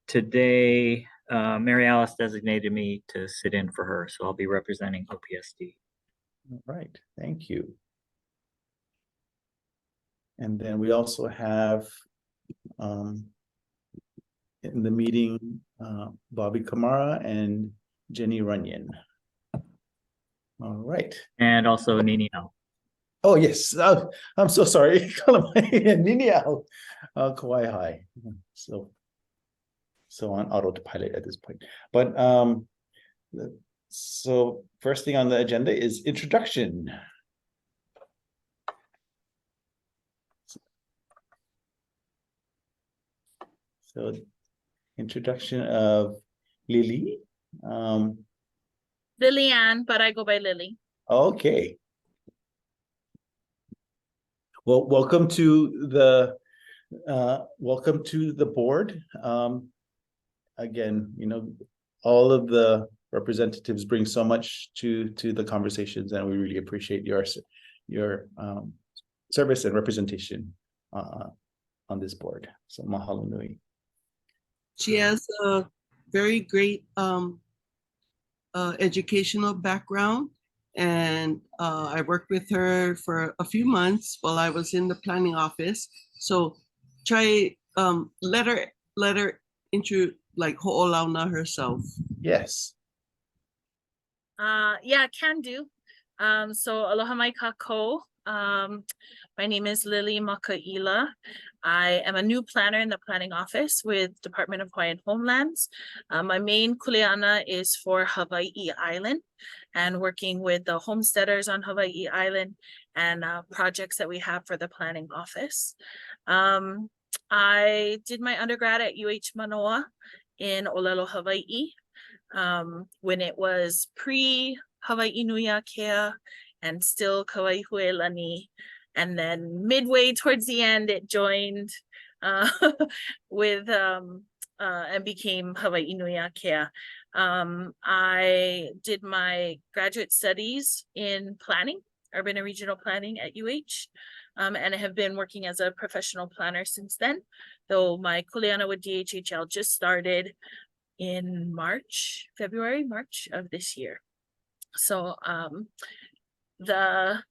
Today, Mary Alice designated me to sit in for her, so I'll be representing OPSD. All right, thank you. And then we also have in the meeting Bobby Kamara and Jenny Runyon. All right. And also Niniau. Oh, yes. I'm so sorry. Niniau Kawaihae. So on autopilot at this point. But so first thing on the agenda is introduction. So introduction of Lily. Lillianne, but I go by Lily. Okay. Well, welcome to the board. Again, you know, all of the representatives bring so much to the conversations, and we really appreciate your service and representation on this board. So mahalo nui. She has a very great educational background, and I worked with her for a few months while I was in the planning office. So try let her like ho'olauna herself. Yes. Yeah, can do. So aloha mai kākou. My name is Lily Makaila. I am a new planner in the planning office with Department of Hawaiian Homelands. My main kuleana is for Hawaiʻi Island and working with the homesteaders on Hawaiʻi Island and projects that we have for the planning office. I did my undergrad at UH Manoa in Olelo, Hawaii, when it was pre-Hawaiʻi Nui Akea and still Kauai Huelani. And then midway towards the end, it joined with and became Hawaiʻi Nui Akea. I did my graduate studies in planning, urban and regional planning at UH, and I have been working as a professional planner since then, though my kuleana with DHHL just started in March of this year. So the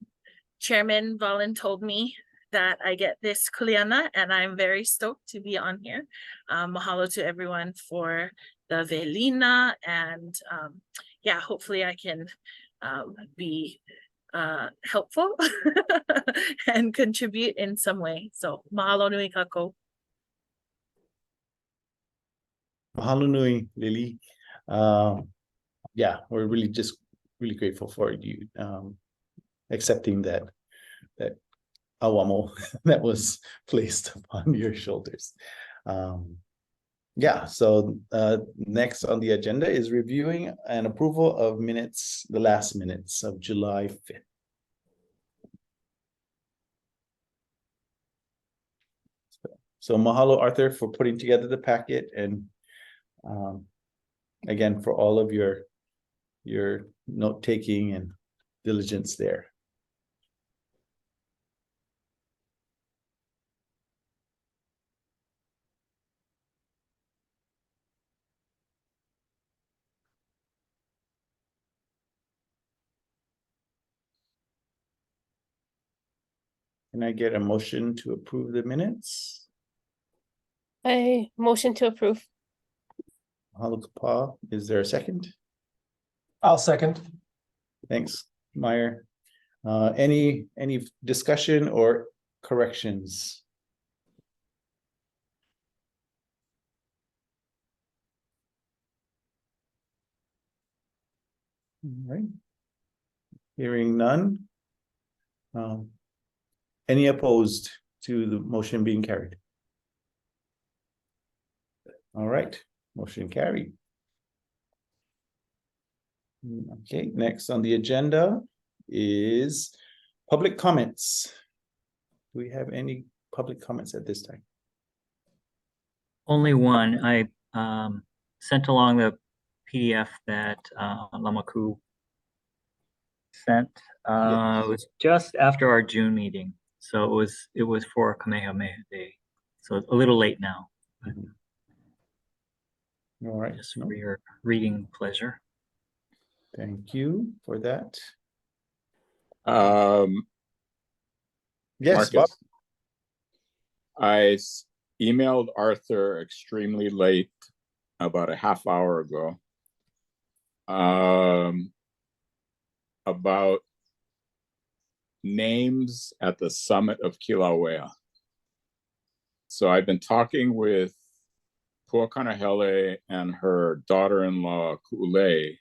Chairman Valen told me that I get this kuleana, and I'm very stoked to be on here. Mahalo to everyone for the velina, and yeah, hopefully I can be helpful and contribute in some way. So mahalo nui kākou. Mahalo nui, Lily. Yeah, we're really grateful for you accepting that awamo that was placed upon your shoulders. Yeah, so next on the agenda is reviewing and approval of minutes, the last minutes of July 5th. So mahalo, Arthur, for putting together the packet, and again, for all of your note-taking and diligence there. Can I get a motion to approve the minutes? I motion to approve. Mahalo kapa. Is there a second? I'll second. Thanks, Meyer. Any discussion or corrections? All right. Hearing none. Any opposed to the motion being carried? All right, motion carried. Okay, next on the agenda is public comments. Do we have any public comments at this time? Only one. I sent along the PDF that Lamaku sent. Yes. It was just after our June meeting, so it was for Kamehameha Day, so a little late now. All right, just for your reading pleasure. thank you for that. Um, Yes, Bob. Marcus, I emailed Arthur extremely late, about a half hour ago, about names at the summit of Kilauea. So I've been talking with Puʻuolekia and her daughter-in-law, Puʻuolekia,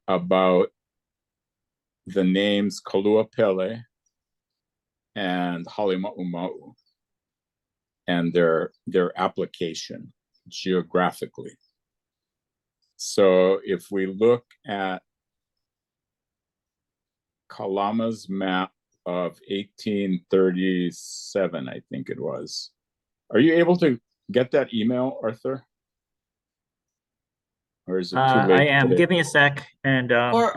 about the names Kaluapele and Halima'uma'u and their application geographically. So if we look at Kalama's map of 1837, I think it was. Are you able to get that email, Arthur? Or is it too late? I am. today? Give me a sec, and Or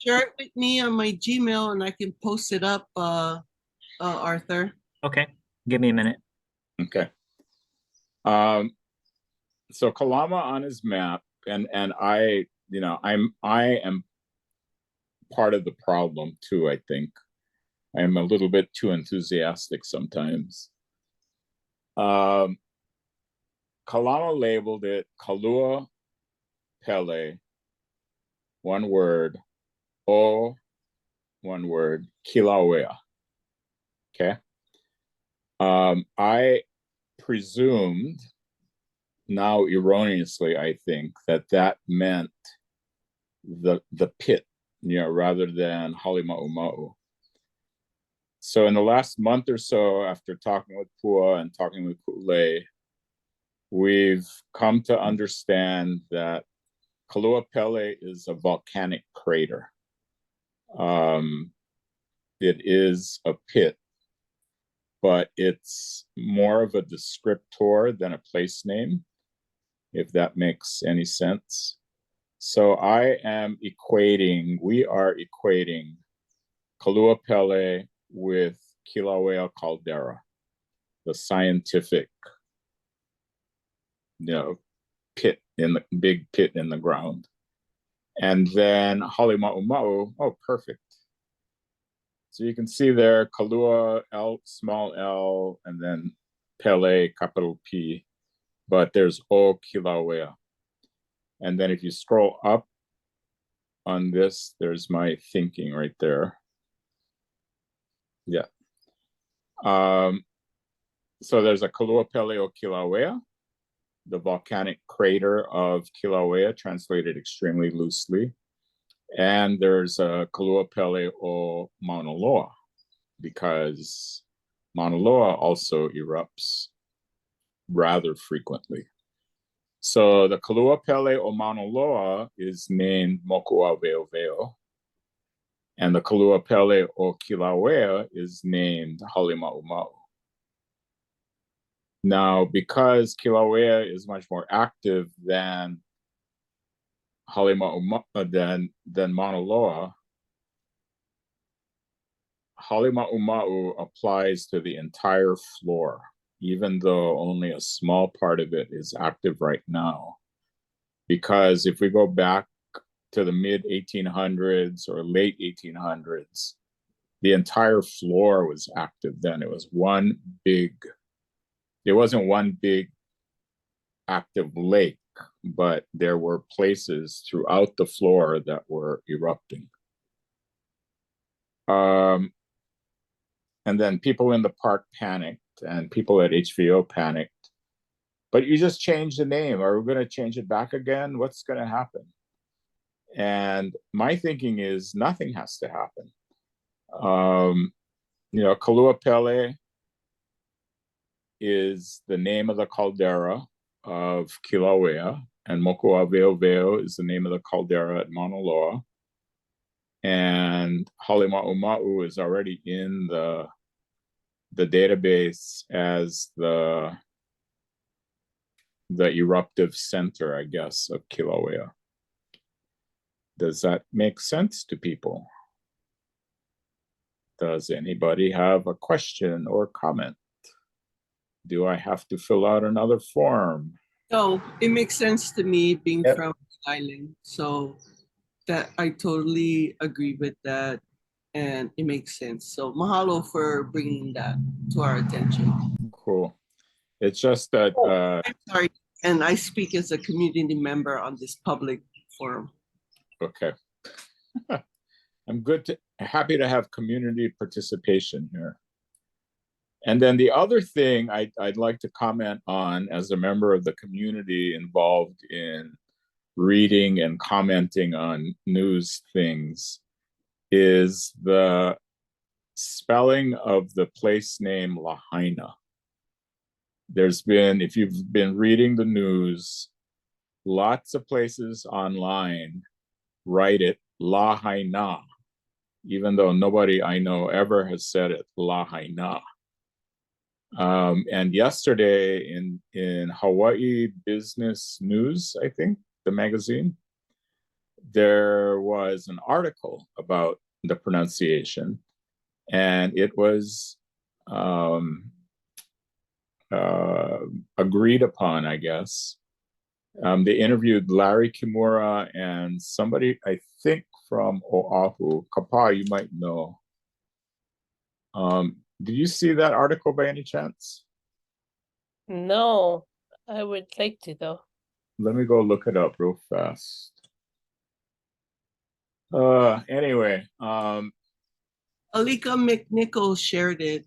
share it with me on my Gmail and I can post it up, Arthur. okay. Give me a minute. Okay. So Kalama on his map, and I, I am part of the problem too, I think. I am a little bit too enthusiastic sometimes. Kalama labeled it Kalua Pele, one word, O, one word, Kilauea. Okay. I presumed, now erroneously, I think, that meant the pit, rather than Halima'uma'u. So in the last month or so, after talking with Pua and talking with Puʻuolekia, we've come to understand that Kaluapele is a volcanic crater. It is a pit, but it's more of a descriptor than a place name, if that makes any sense. So we are equating Kaluapele with Kilauea caldera, the scientific, pit, big pit in the ground. And then Halima'uma'u, oh, perfect. So you can see there, Kalua, L, small l, and then Pele, capital P, but there's O Kilauea. And then if you scroll up on this, there's my thinking right there. Yeah. So there's a Kaluapele o Kilauea, the volcanic crater of Kilauea, translated extremely loosely. And there's a Kaluapele o Mauna Loa, because Mauna Loa also erupts rather frequently. So the Kaluapele o Mauna Loa is named Mokuaweoweo, and the Kaluapele o Kilauea is named Halima'uma'u. Now, because Kilauea is much more active than than Mauna Loa, Halima'uma'u applies to the entire floor, even though only a small part of it is active right now. Because if we go back to the mid 1800s or late 1800s, the entire floor was active then. It wasn't one big active lake, but there were places throughout the floor that were erupting. And then people in the park panicked, and people at HVO panicked. But you just changed the name. Are we going to change it back again? What's going to happen? And my thinking is nothing has to happen. Kaluapele is the name of the caldera of Kilauea, and Mokuaweoweo is the name of the caldera at Mauna Loa. And Halima'uma'u is already in the database as the eruptive center, I guess, of Kilauea. Does that make sense to people? Does anybody have a question or comment? Do I have to fill out another form? So it makes sense to me being Yep. from the island. So that I totally agree with that. And it makes sense. So mahalo for bringing that to our attention. Cool. It's just that I'm sorry. And I speak as a community member on this public forum. okay. I'm happy to have community participation here. And then the other thing I'd like to comment on as a member of the community involved in reading and commenting on news things is the spelling of the place name Lahaina. There's been, if you've been reading the news, lots of places online write it Lahaina, even though nobody I know ever has said it Lahaina. And yesterday in Hawaii Business News, I think, the magazine, there was an article about the pronunciation, and it was agreed upon, I guess. They interviewed Larry Kimura and somebody, I think, from Oahu. Kapoho, you might know. Did you see that article by any chance? No, I would like to though. Let me go look it up real fast. Anyway, Alika McNichol shared it.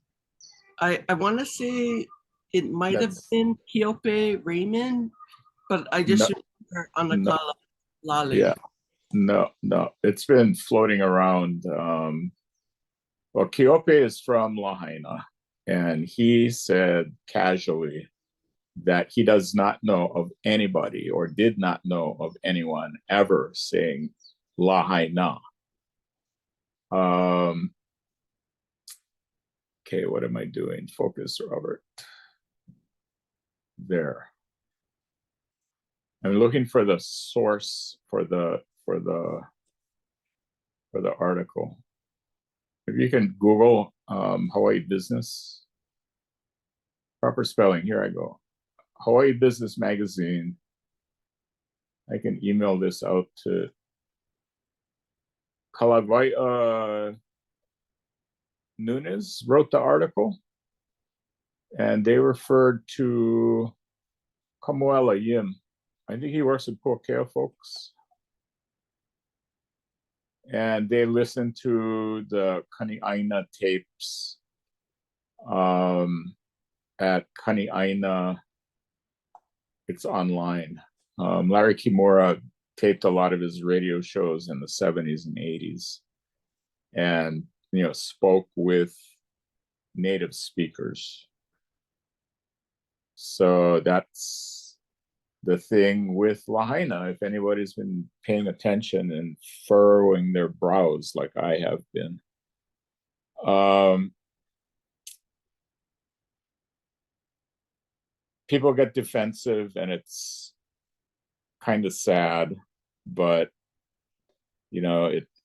I want to say it might have That's- been Kiope Raymond, but I just remember Anakala Lale. yeah, no, it's been floating around. Well, Kiope is from Lahaina, and he said casually that he does not know of anybody or did not know of anyone ever saying Lahaina. Okay, what am I doing? Focus, Robert. There. I'm looking for the source for the article. If you can Google Hawaii Business, proper spelling, here I go. Hawaii Business Magazine. I can email this out to Kalawai Nunes wrote the article, and they referred to Kamuela Yim. I think he works with Puʻuolekia folks. And they listened to the Kani'aina tapes at Kani'aina. It's online. Larry Kimura taped a lot of his radio shows in the 70s and 80s, and spoke with native speakers. So that's the thing with Lahaina. If anybody's been paying attention and furrowing their brows like I have been, people get defensive, and it's kind of sad, but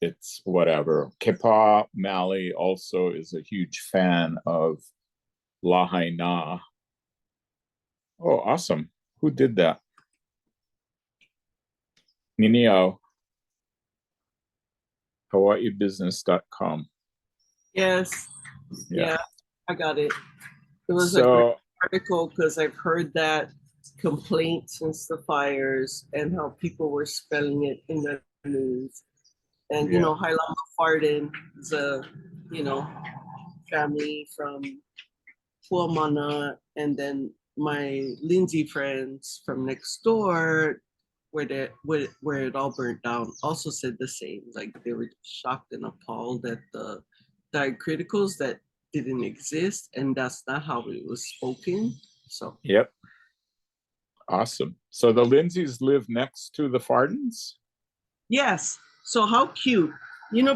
it's whatever. Kepa Mali also is a huge fan of Lahaina. Oh, awesome. Who did that? Niniau. HawaiiBusiness.com. Yes. Yeah, I got it. It was a So, great article because I've heard that complaint since the fires and how people were spelling it in the news. And Yeah. Hailama Farden is a family from Puamana, and then my Lindsay friends from next door, where it all burnt down, also said the same. Like they were shocked and appalled at the diacriticals that didn't exist, and that's not how it was spoken. So yep. Awesome. So the Lindsays live next to the Fardens? yes. So how cute,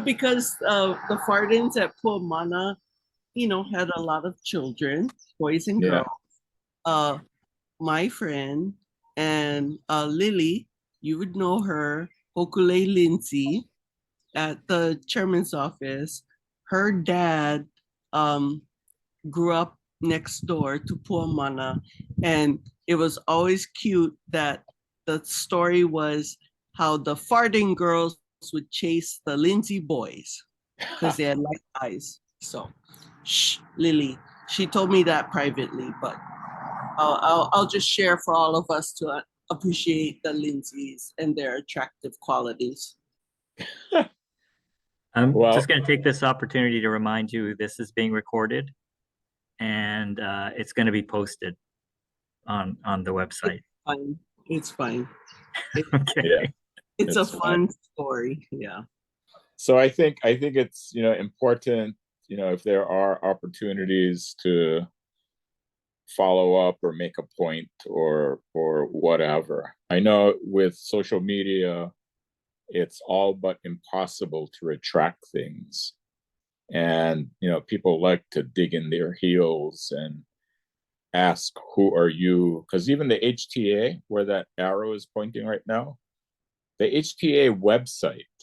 because the Fardens at Puamana, had a lot of children, boys and Yeah. girls. My friend and Lily, you would know her, Hokule Lindsay, at the chairman's office. Her dad grew up next door to Puamana, and it was always cute that the story was how the farting girls would chase the Lindsay boys because they had light eyes. So, shh, Lily, she told me that privately, but I'll just share for all of us to appreciate the Lindsays and their attractive qualities. I'm Well- just going to take this opportunity to remind you this is being recorded, and it's going to be posted on the website. Fine, it's fine. Okay. Yeah. It's a It's fun story. Yeah. So I think it's, important, if there are opportunities to follow up or make a point or whatever. I know with social media, it's all but impossible to retract things. And, people like to dig in their heels and ask, who are you? Because even the HTA, where that arrow is pointing right now, the HTA website,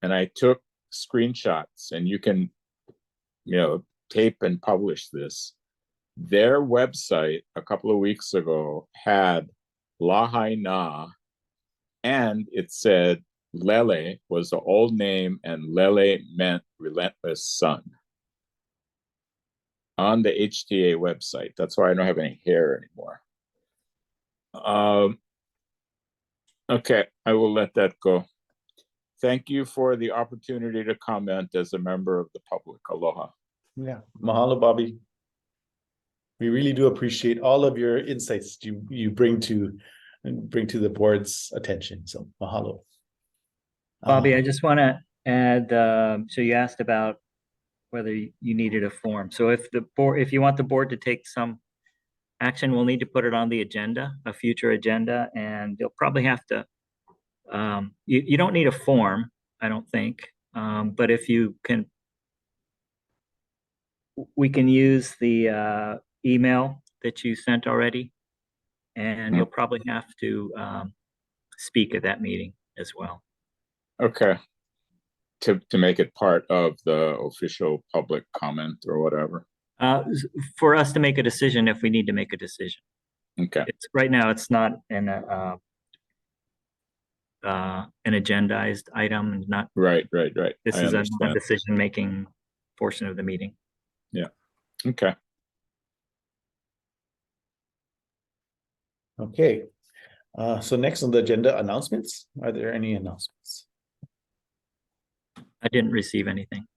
and I took screenshots, and you can, tape and publish this. Their website a couple of weeks ago had Lahaina, and it said Lele was the old name, and Lele meant relentless sun. On the HTA website. That's why I don't have any hair anymore. Okay, I will let that go. Thank you for the opportunity to comment as a member of the public. Aloha. Yeah, mahalo, Bobby. We really do appreciate all of your insights you bring to the board's attention. So mahalo. Bobby, I just want to add, so you asked about whether you needed a form. So if you want the board to take some action, we'll need to put it on the agenda, a future agenda, and you'll probably have to, you don't need a form, I don't think. But if you can, we can use the email that you sent already, and you'll probably have to speak at that meeting as well. Okay. To make it part of the official public comment or whatever. For us to make a decision if we need to make a decision. Okay. Right now, it's not an agendized item, and not. Right. This I is a understand. decision-making portion of the meeting. Yeah. Okay. Okay. So next on the agenda, announcements. Are there any announcements? I didn't receive anything.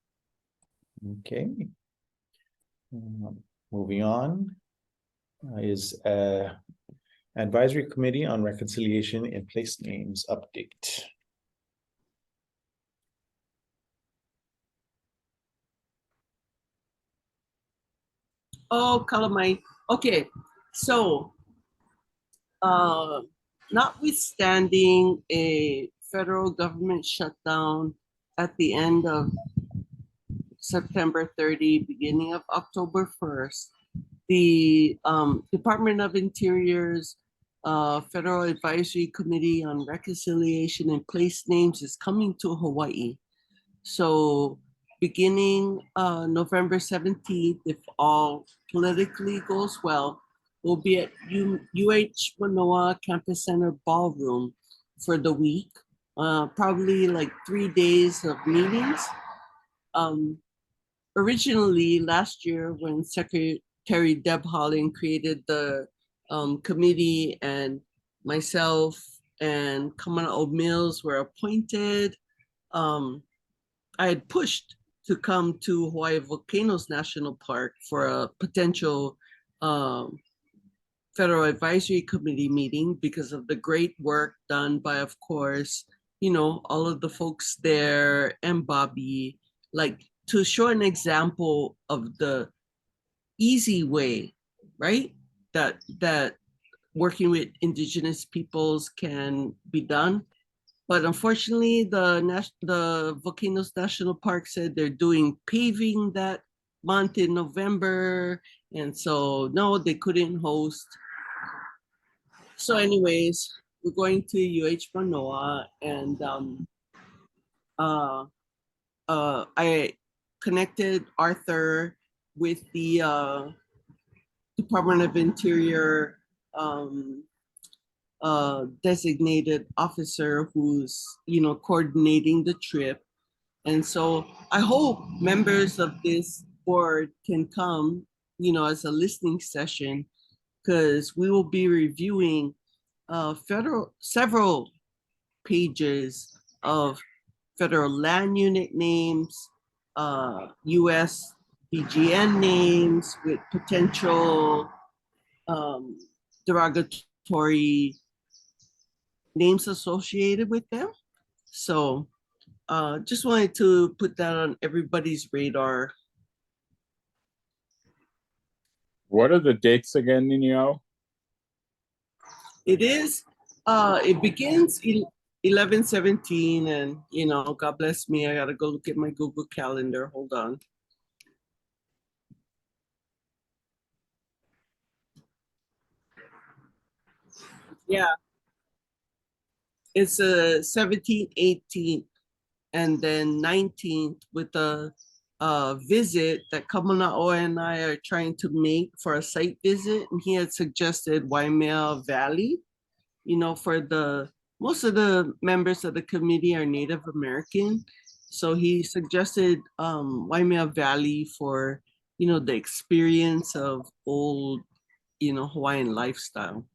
Okay. Moving on is Advisory Committee on Reconciliation and Place Names update. Oh, Kalamai. Okay, so notwithstanding a federal government shutdown at the end of September 30, beginning of October 1st, the Department of Interior's Federal Advisory Committee on Reconciliation and Place Names is coming to Hawaii. So beginning November 17th, if all politically goes well, we'll be at UH Manoa Campus Center Ballroom for the week. Probably like 3 days of meetings. Originally, last year, when Secretary Deb Haaland created the committee, and myself and Kamana'o Mills were appointed, I had pushed to come to Hawaii Volcanoes National Park for a potential Federal Advisory Committee meeting because of the great work done by, of course, all of the folks there and Bobby, like to show an example of the easy way, right? That working with Indigenous peoples can be done. But unfortunately, the Volcanoes National Park said they're doing paving that month in November. And so, no, they couldn't host. So anyways, we're going to UH Manoa, and I connected Arthur with the Department of Interior designated officer who's, coordinating the trip. And so I hope members of this board can come, as a listening session, because we will be reviewing several pages of federal land unit names, US BGN names with potential derogatory names associated with them. So just wanted to put that on everybody's radar. What are the dates again, Niniau? It begins 11/17, and God bless me, I gotta go look at my Google Calendar. Hold on. Yeah, it's a 17th, 18th, and then 19th with a visit that Kamana'o and I are trying to make for a site visit. And he had suggested Waimea Valley, for most of the members of the committee are Native American. So he suggested Waimea Valley for, the experience of old, Hawaiian lifestyle.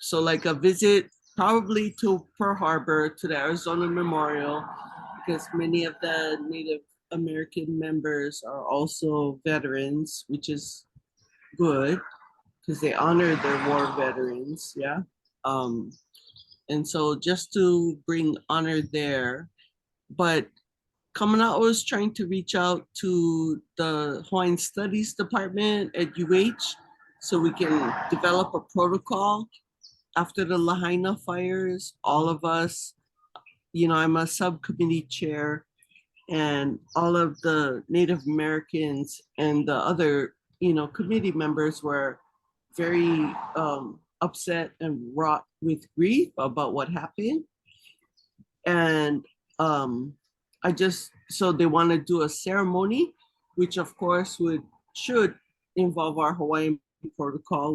So like a visit probably to Pearl Harbor, to the Arizona Memorial, because many of the Native American members are also veterans, which is good because they honor their war veterans. Yeah. And so just to bring honor there, but Kamana'o is trying to reach out to the Hawaiian Studies Department at UH so we can develop a protocol after the Lahaina fires. All of us, I'm a subcommittee chair, and all of the Native Americans and the other, committee members were very upset and wrought with grief about what happened. And so they want to do a ceremony, which of course should involve our Hawaiian protocol,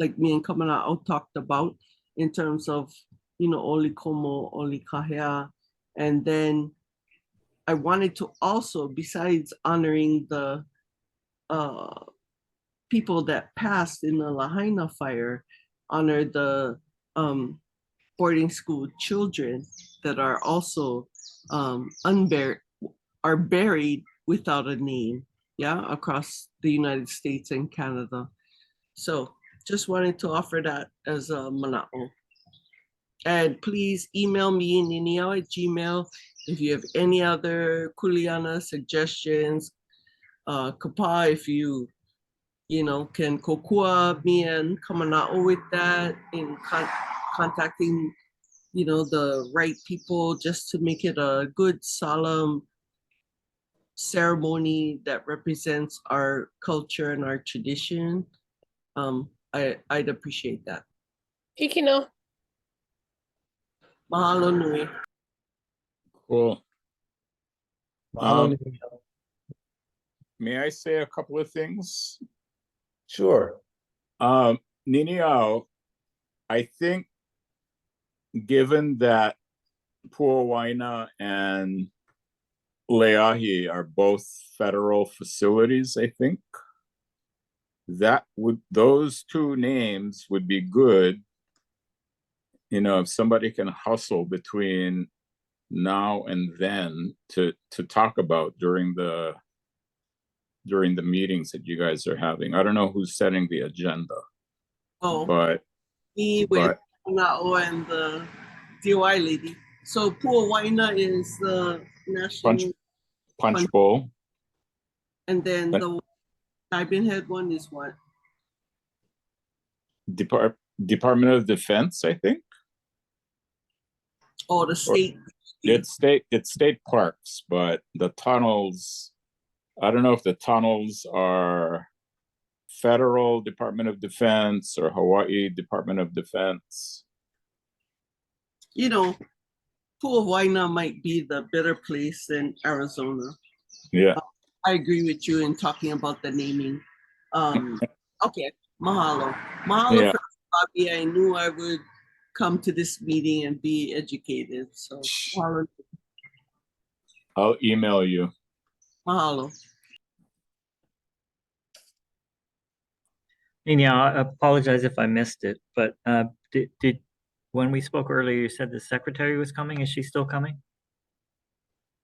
like me and Kamana'o talked about, in terms of, Oli Komo, Oli Kahea. And then I wanted to also, besides honoring the people that passed in the Lahaina fire, honor the boarding school children that are also buried without a name, across the United States and Canada. So just wanted to offer that as a mana'o. And please email me, niniau@gmail.com, if you have any other kuleana suggestions. Kapa, if you can kokua me and Kamana'o with that in contacting, the right people, just to make it a good, solemn ceremony that represents our culture and our tradition. I'd appreciate that. Hikino. Mahalo nui. Cool. Mahalo. May I say a couple of things? Sure. Niniau, I think given that Puʻuolekia and Leahi are both federal facilities, I think those two names would be good. If somebody can hustle between now and then to talk about during the meetings that you guys are having. I don't know who's setting the agenda. But me with Nao and the DOI lady. So Puʻuolekia is the national punch bowl. And then the Diamond Head one is what? Department of Defense, I think. Oh, the state. It's state parks, but the tunnels, I don't know if the tunnels are Federal Department of Defense or Hawaii Department of Defense. Puʻuolekia might be the better place than Arizona. Yeah. I agree with you in talking about the naming. Okay, mahalo. Mahalo Yeah. for Bobby. I knew I would come to this meeting and be educated. So mahalo. I'll email you. Mahalo. Niniau, I apologize if I missed it, but did when we spoke earlier, you said the secretary was coming. Is she still coming?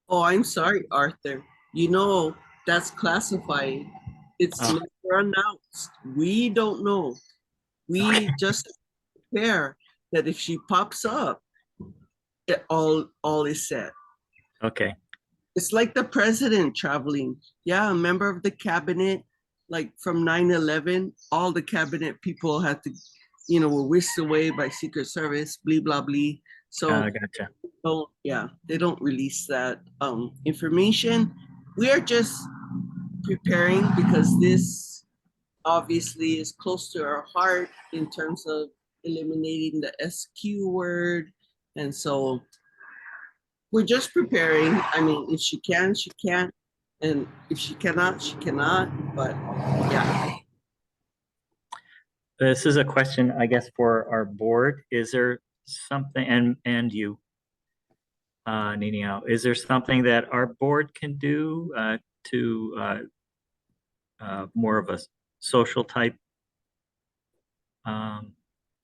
Oh, I'm sorry, Arthur. You know, that's classified. It's Oh. never announced. We don't know. We just prepare that if she pops up, all is set. Okay. It's like the president traveling. Yeah, a member of the cabinet, like from 9/11, all the cabinet people had to, were whisked away by Secret Service, blah, blah, blah. So Gotcha. they don't release that information. We are just preparing because this obviously is close to our heart in terms of eliminating the SQ word. And so we're just preparing. I mean, if she can, she can. And if she cannot, she cannot. But yeah. This is a question, I guess, for our board. Is there something, and you, Niniau, is there something that our board can do to more of a social type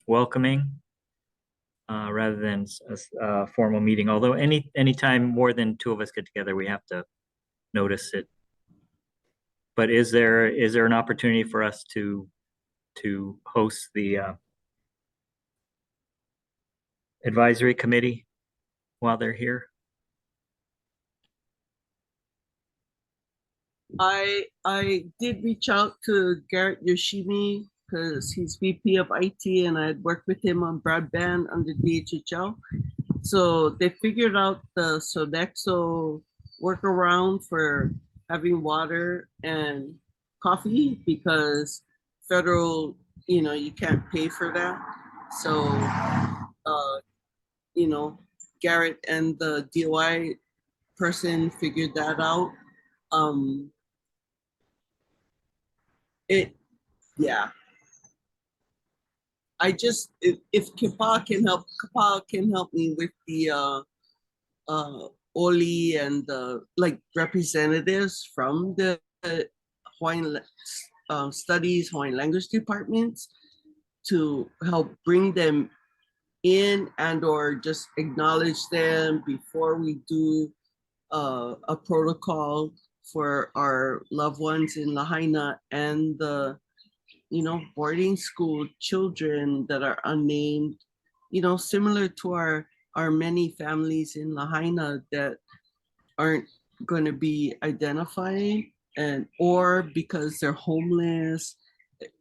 welcoming rather than a formal meeting? Although anytime more than two of us get together, we have to notice it. But is there an opportunity for us to host the advisory committee while they're here? I did reach out to Garrett Yoshimi because he's VP of IT and I had worked with him on broadband under DHHL. So they figured out the Sodexo workaround for having water and coffee because federal, you can't pay for that. So, Garrett and the DOI person figured that out. I just, if Kapoho can help me with the Oli and the representatives from the Hawaiian Studies, Hawaiian Language departments to help bring them in and or just acknowledge them before we do a protocol for our loved ones in Lahaina and the boarding school children that are unnamed, similar to our many families in Lahaina that aren't going to be identified or because they're homeless.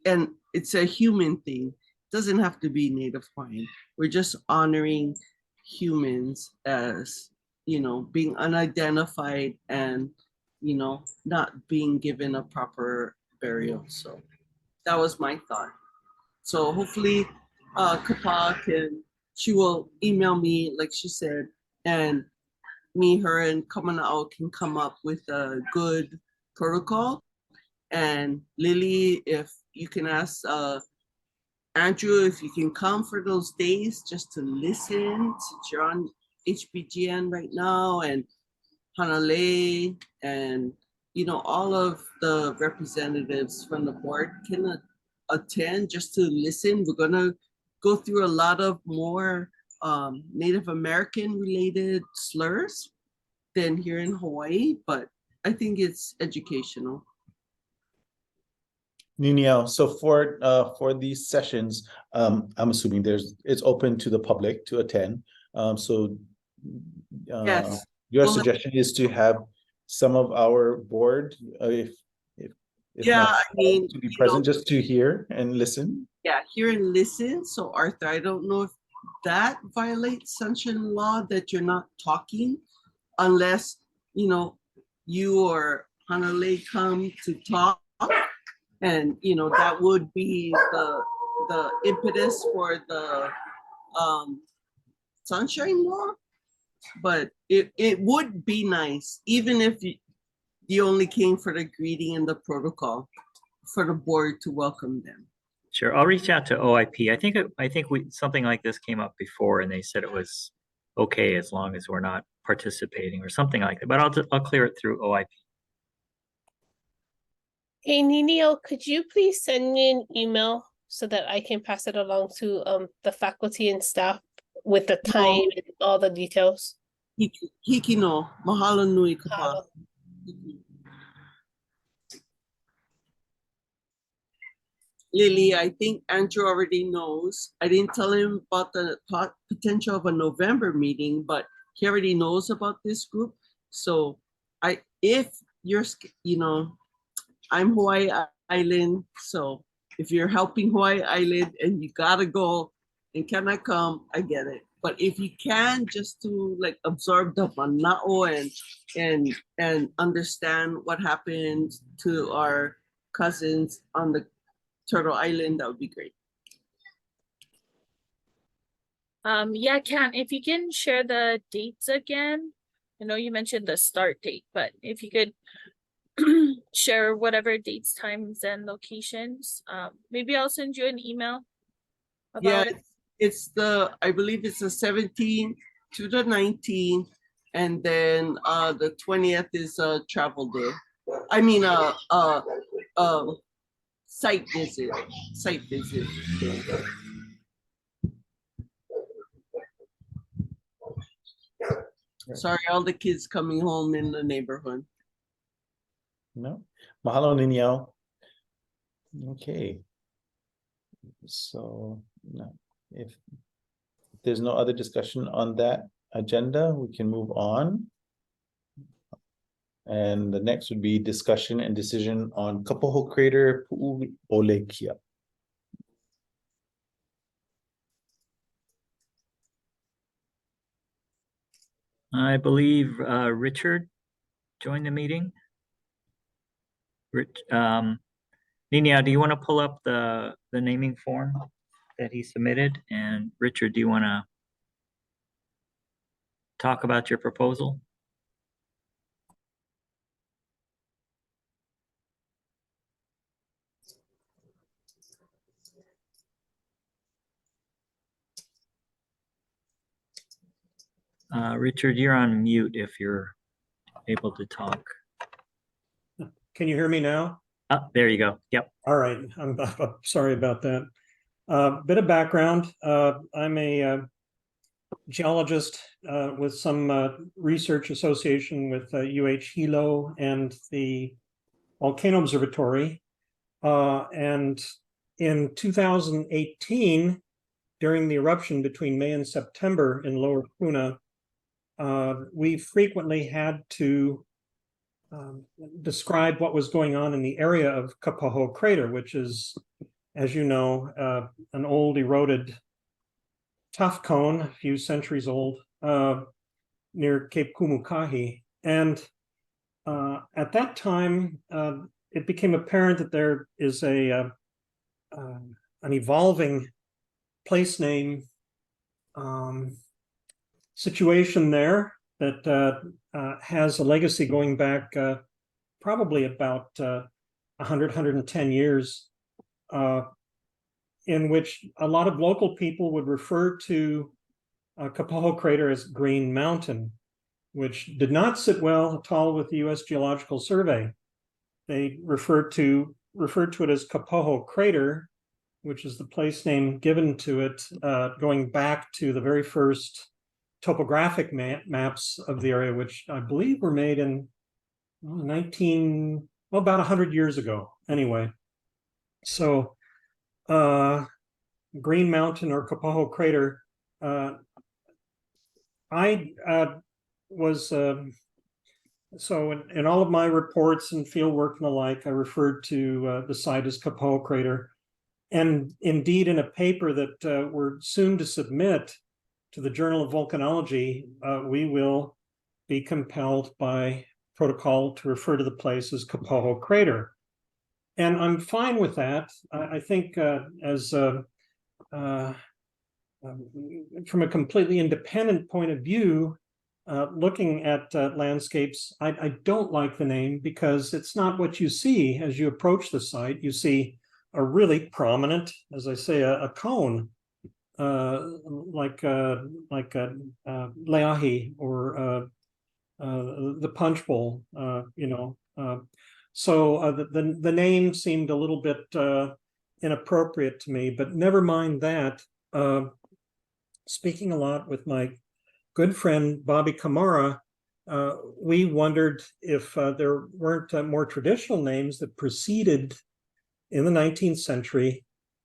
And it's a human thing. It doesn't have to be Native Hawaiian. We're just honoring humans as, being unidentified and, not being given a proper burial. So that was my thought. So hopefully Kapoho she will email me, like she said, and her and Kamana'o can come up with a good protocol. And Lily, if you can ask Andrew, if you can come for those days just to listen, since you're on HBGN right now, and Hanalei, and all of the representatives from the board can attend just to listen. We're gonna go through a lot of more Native American related slurs than here in Hawaii, but I think it's educational. Niniau, so for these sessions, I'm assuming it's open to the public to attend. Yes. Your Well, suggestion is to have some of our board, if yeah, not, I mean, to be present, just to hear and listen. Yeah, hear and listen. So Arthur, I don't know if that violates sunshine law that you're not talking unless, you or Hanalei come to talk. And, that would be the impetus for the sunshine law. But it would be nice, even if you only came for the greeting and the protocol for the board to welcome them. Sure, I'll reach out to OIP. I think something like this came up before and they said it was okay as long as we're not participating or something like that, but I'll clear it through OIP. Hey, Niniau, could you please send me an email so that I can pass it along to the faculty and staff with the time and all the details? Hiki no, mahalo nui kapa. Lily, I think Andrew already knows. I didn't tell him about the potential of a November meeting, but he already knows about this group. So if you're, I'm Hawaii Island. So if you're helping Hawaii Island and you gotta go and cannot come, I get it. But if you can, just to like absorb the mana'o and understand what happened to our cousins on the Turtle Island, that would be great. Yeah, if you can share the dates again. I know you mentioned the start date, but if you could share whatever dates, times, and locations. Maybe I'll send you an email about it. It's I believe it's the 17th to the 19th, and then the 20th is a travel day. I mean site visit. Sorry, all the kids coming home in the neighborhood. No, mahalo Niniau. Okay. So no, if there's no other discussion on that agenda, we can move on. And the next would be discussion and decision on Kapoho Crater Puʻuolekia. I believe Richard joined the meeting. Niniau, do you want to pull up the naming form that he submitted? And Richard, do you want to talk about your proposal? Richard, you're on mute if you're able to talk. Can you hear me now? There you go. Yep. All right. I'm sorry about that. Bit of background. I'm a geologist with some research association with Hilo and the Volcano Observatory. And in 2018, during the eruption between May and September in Lower Puna, we frequently had to describe what was going on in the area of Kapoho Crater, which is, as you know, an old eroded tuff cone, a few centuries old, near Cape Kumukahi. And at that time, it became apparent that there is an evolving place name situation there that has a legacy going back probably about 110 years, in which a lot of local people would refer to Kapoho Crater as Green Mountain, which did not sit well at all with the U.S. Geological Survey. They referred to it as Kapoho Crater, which is the place name given to it, going back to the very first topographic maps of the area, which I believe were made in about 100 years ago. Anyway, so Green Mountain or Kapoho Crater, I was so in all of my reports and field work and the like, I referred to the site as Kapoho Crater. And indeed, in a paper that we're soon to submit to the Journal of Volcanology, we will be compelled by protocol to refer to the place as Kapoho Crater. And I'm fine with that. I think from a completely independent point of view, looking at landscapes, I don't like the name because it's not what you see as you approach the site. You see a really prominent, as I say, a cone, like leahi or the punch bowl, so the name seemed a little bit inappropriate to me, but never mind that. Speaking a lot with my good friend Bobby Kamara, we wondered if there weren't more traditional names that preceded in the 19th century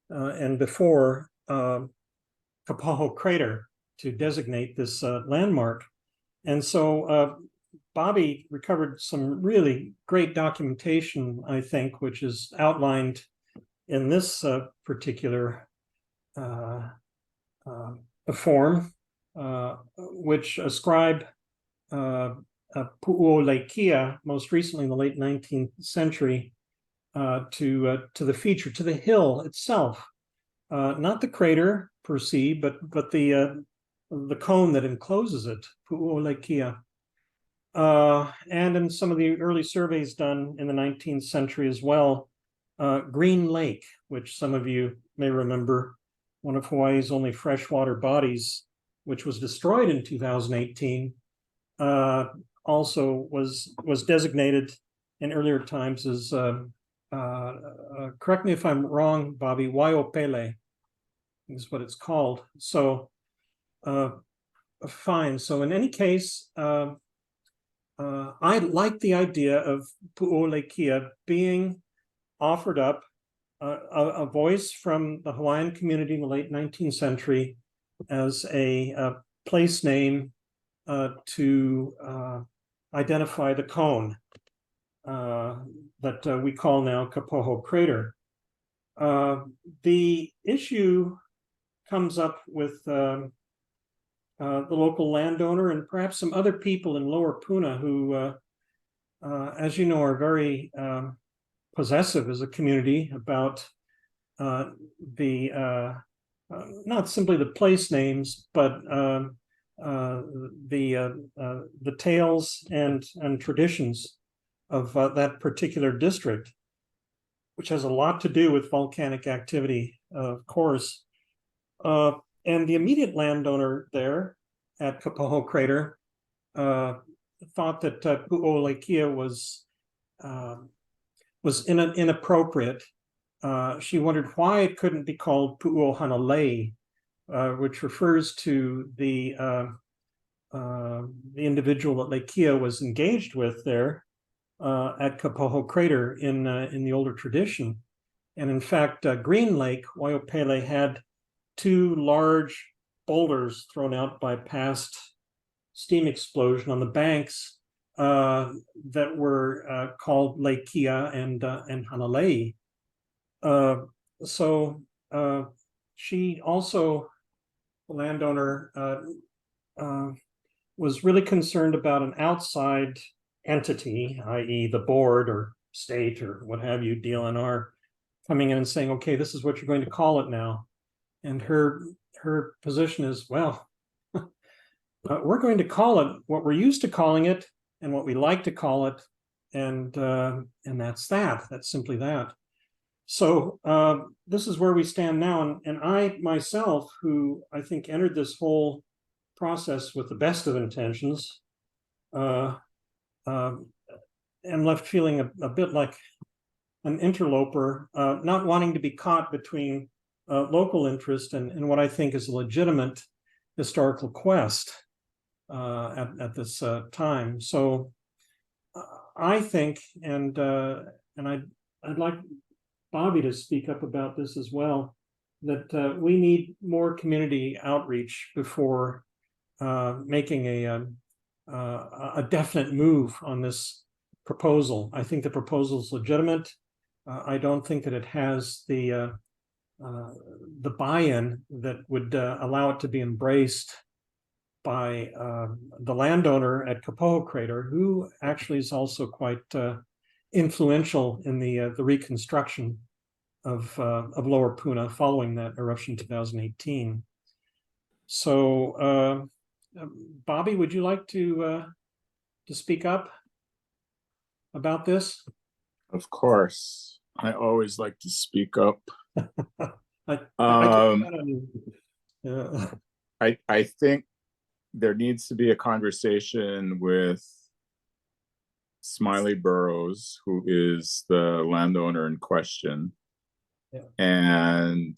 and before Kapoho Crater to designate this landmark. And so Bobby recovered some really great documentation, I think, which is outlined in this particular form, which ascribe Puʻuolekia, most recently in the late 19th century, to the feature, to the hill itself, not the crater per se, but the cone that encloses it, Puʻuolekia. And in some of the early surveys done in the 19th century as well, Green Lake, which some of you may remember, one of Hawaii's only freshwater bodies, which was destroyed in 2018, also was designated in earlier times as, correct me if I'm wrong, Bobby, Waiopele is what it's called. So fine. So in any case, I like the idea of Puʻuolekia being offered up, a voice from the Hawaiian community in the late 19th century as a place name to identify the cone that we call now Kapoho Crater. The issue comes up with the local landowner and perhaps some other people in Lower Puna who, as you know, are very possessive as a community about not simply the place names, but the tales and traditions of that particular district, which has a lot to do with volcanic activity, of course. And the immediate landowner there at Kapoho Crater thought that Puʻuolekia was inappropriate. She wondered why it couldn't be called Puʻuohanalei, which refers to the individual that Lekia was engaged with there at Kapoho Crater in the older tradition. And in fact, Green Lake, Waiopele, had two large boulders thrown out by past steam explosion on the banks that were called Lekia and Hanalei. So she also, the landowner, was really concerned about an outside entity, i.e. the board or state or what have you, DLNR, coming in and saying, okay, this is what you're going to call it now. And her position is, well, we're going to call it what we're used to calling it and what we like to call it. And that's that. That's simply that. So this is where we stand now. And I myself, who I think entered this whole process with the best of intentions, am left feeling a bit like an interloper, not wanting to be caught between local interest and what I think is a legitimate historical quest at this time. So I think, and I'd like Bobby to speak up about this as well, that we need more community outreach before making a definite move on this proposal. I think the proposal is legitimate. I don't think that it has the buy-in that would allow it to be embraced by the landowner at Kapoho Crater, who actually is also quite influential in the reconstruction of Lower Puna following that eruption in 2018. So Bobby, would you like to speak up about this? Of course, I always like to speak up. I I think there needs to be a conversation with Smiley Burrows, who is the landowner in question. Yeah. And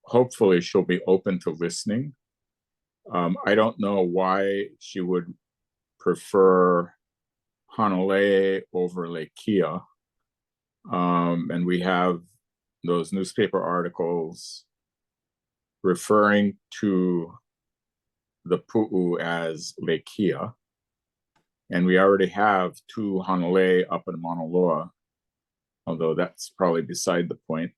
hopefully she'll be open to listening. I don't know why she would prefer Hanalei over Lekia. And we have those newspaper articles referring to the Pu'u as Lekia. And we already have 2 Hanalei up in Mauna Loa, although that's probably beside the point.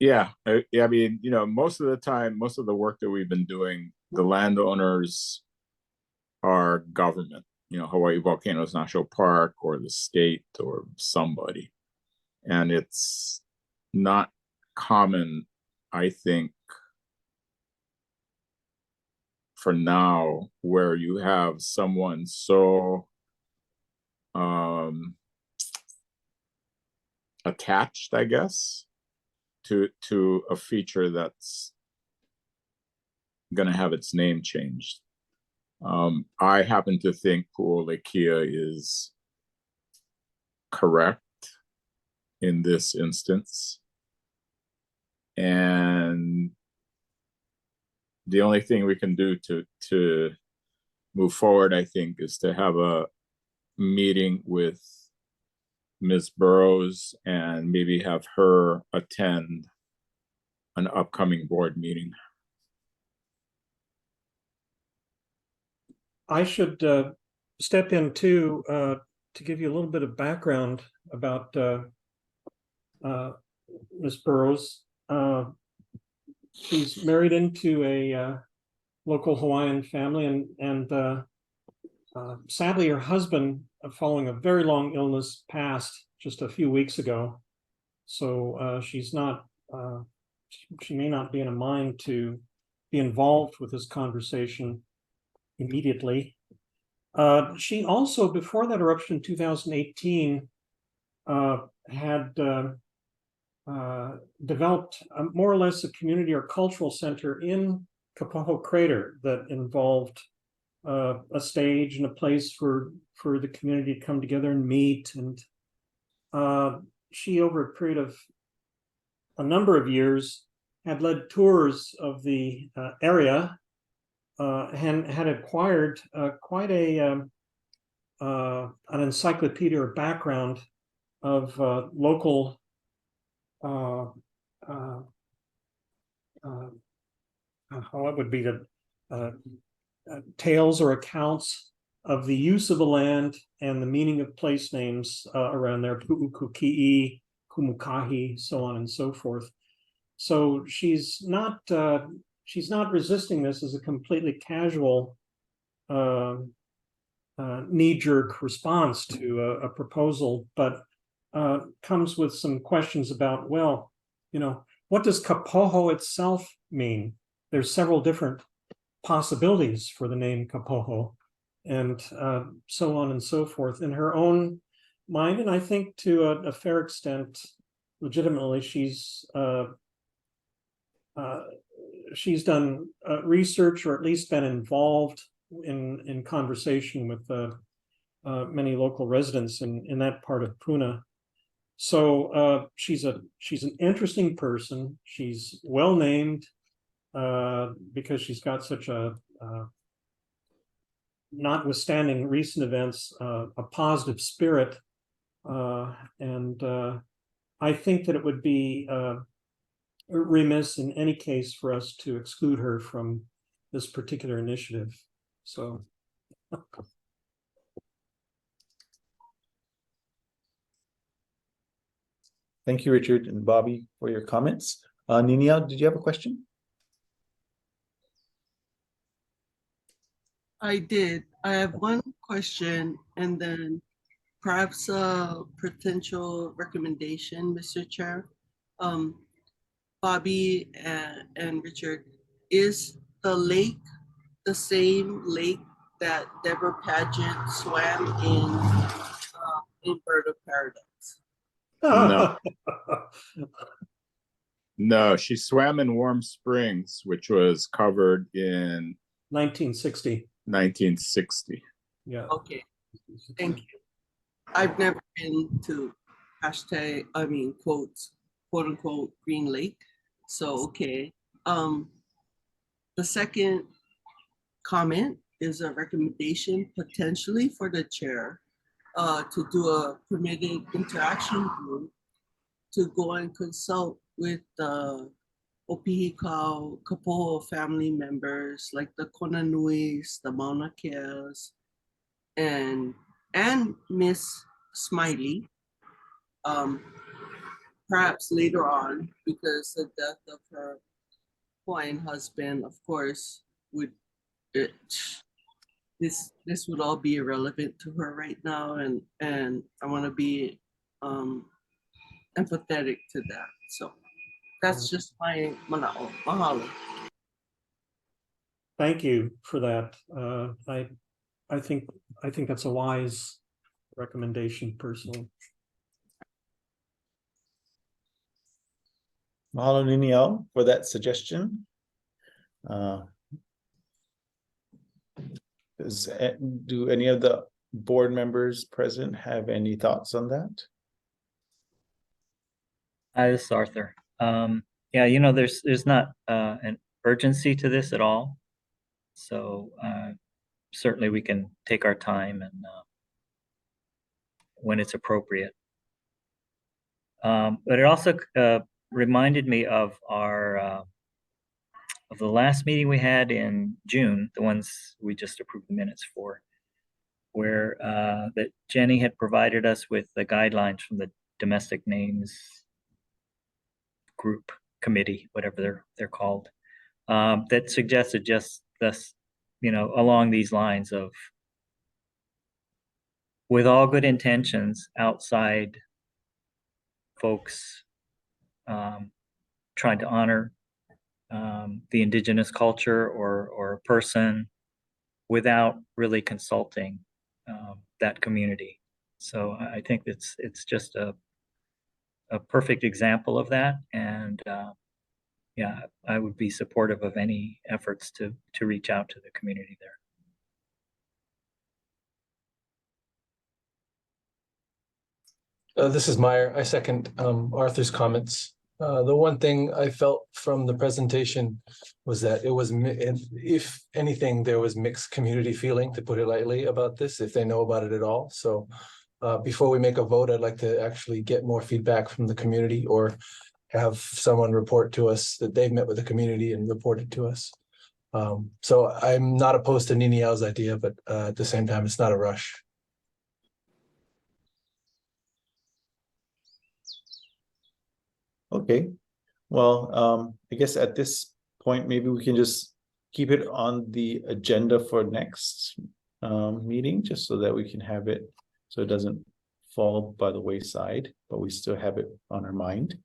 Yeah, I mean, you know, most of the time, most of the work that we've been doing, the landowners are government, you know, Hawaii Volcanoes National Park or the state or somebody. And it's not common, I think, for now, where you have someone so attached, I guess, to a feature that's going to have its name changed. I happen to think Puʻuolekia is correct in this instance. And the only thing we can do to move forward, I think, is to have a meeting with Ms. Burrows and maybe have her attend an upcoming board meeting. I should step in too to give you a little bit of background about Ms. Burrows. She's married into a local Hawaiian family, and sadly, her husband, following a very long illness, passed just a few weeks ago. So she's not, she may not be in a mind to be involved with this conversation immediately. She also, before that eruption in 2018, had developed more or less a community or cultural center in Kapoho crater that involved a stage and a place for the community to come together and meet. And she, over a period of a number of years, had led tours of the area and had acquired quite an encyclopedia or background of local what would be the tales or accounts of the use of the land and the meaning of place names around there, Pu'ukuki'i, Kumukahi, so on and so forth. So she's not resisting this as a completely casual knee-jerk response to a proposal, but comes with some questions about, well, you know, what does Kapoho itself mean? There's several different possibilities for the name Kapoho, and so on and so forth in her own mind. And I think to a fair extent, legitimately, she's done research, or at least been involved in conversation with many local residents in that part of Puna. So she's an interesting person. She's well named because she's got such a, notwithstanding recent events, a positive spirit. And I think that it would be remiss in any case for us to exclude her from this particular initiative. So. Thank you, Richard and Bobby, for your comments. Niniau, did you have a question? I did. I have one question and then perhaps a potential recommendation, Mr. Chair. Bobby and Richard, is the lake the same lake that Deborah Pageant swam in Bird of Paradise? No. No, she swam in Warm Springs, which was covered in 1960. 1960. Yeah. Okay, thank you. I've never been to quotes, quote unquote, Green Lake. So, okay. The second comment is a recommendation potentially for the chair to do a permitted interaction group to go and consult with the Opihikau Kapoho family members like the Konanuis, the Mauna Keas, and Miss Smiley. Perhaps later on, because the death of her Hawaiian husband, of course, would this would all be irrelevant to her right now, and I want to be empathetic to that. So that's just my mana'o. Mahalo. Thank you for that. I think that's a wise recommendation personally. Mahalo Niniau for that suggestion. Do any of the board members present have any thoughts on that? Hi, this is Arthur. Yeah, you know, there's not an urgency to this at all. So certainly we can take our time and when it's appropriate. But it also reminded me of our of the last meeting we had in June, the ones we just approved the minutes for, where that Jenny had provided us with the guidelines from the domestic names group committee, whatever they're called, that suggested just this, you know, along these lines of, with all good intentions, outside folks trying to honor the indigenous culture or a person without really consulting that community. So I think it's just a perfect example of that, and yeah, I would be supportive of any efforts to reach out to the community there. This is Meyer. I second Arthur's comments. The one thing I felt from the presentation was that it was, if anything, there was mixed community feeling, to put it lightly, about this, if they know about it at all. So before we make a vote, I'd like to actually get more feedback from the community, or have someone report to us that they've met with the community and reported to us. So I'm not opposed to Niniau's idea, but at the same time, it's not a rush. Okay, well, I guess at this point, maybe we can just keep it on the agenda for next meeting, just so that we can have it, so it doesn't fall by the wayside, but we still have it on our mind.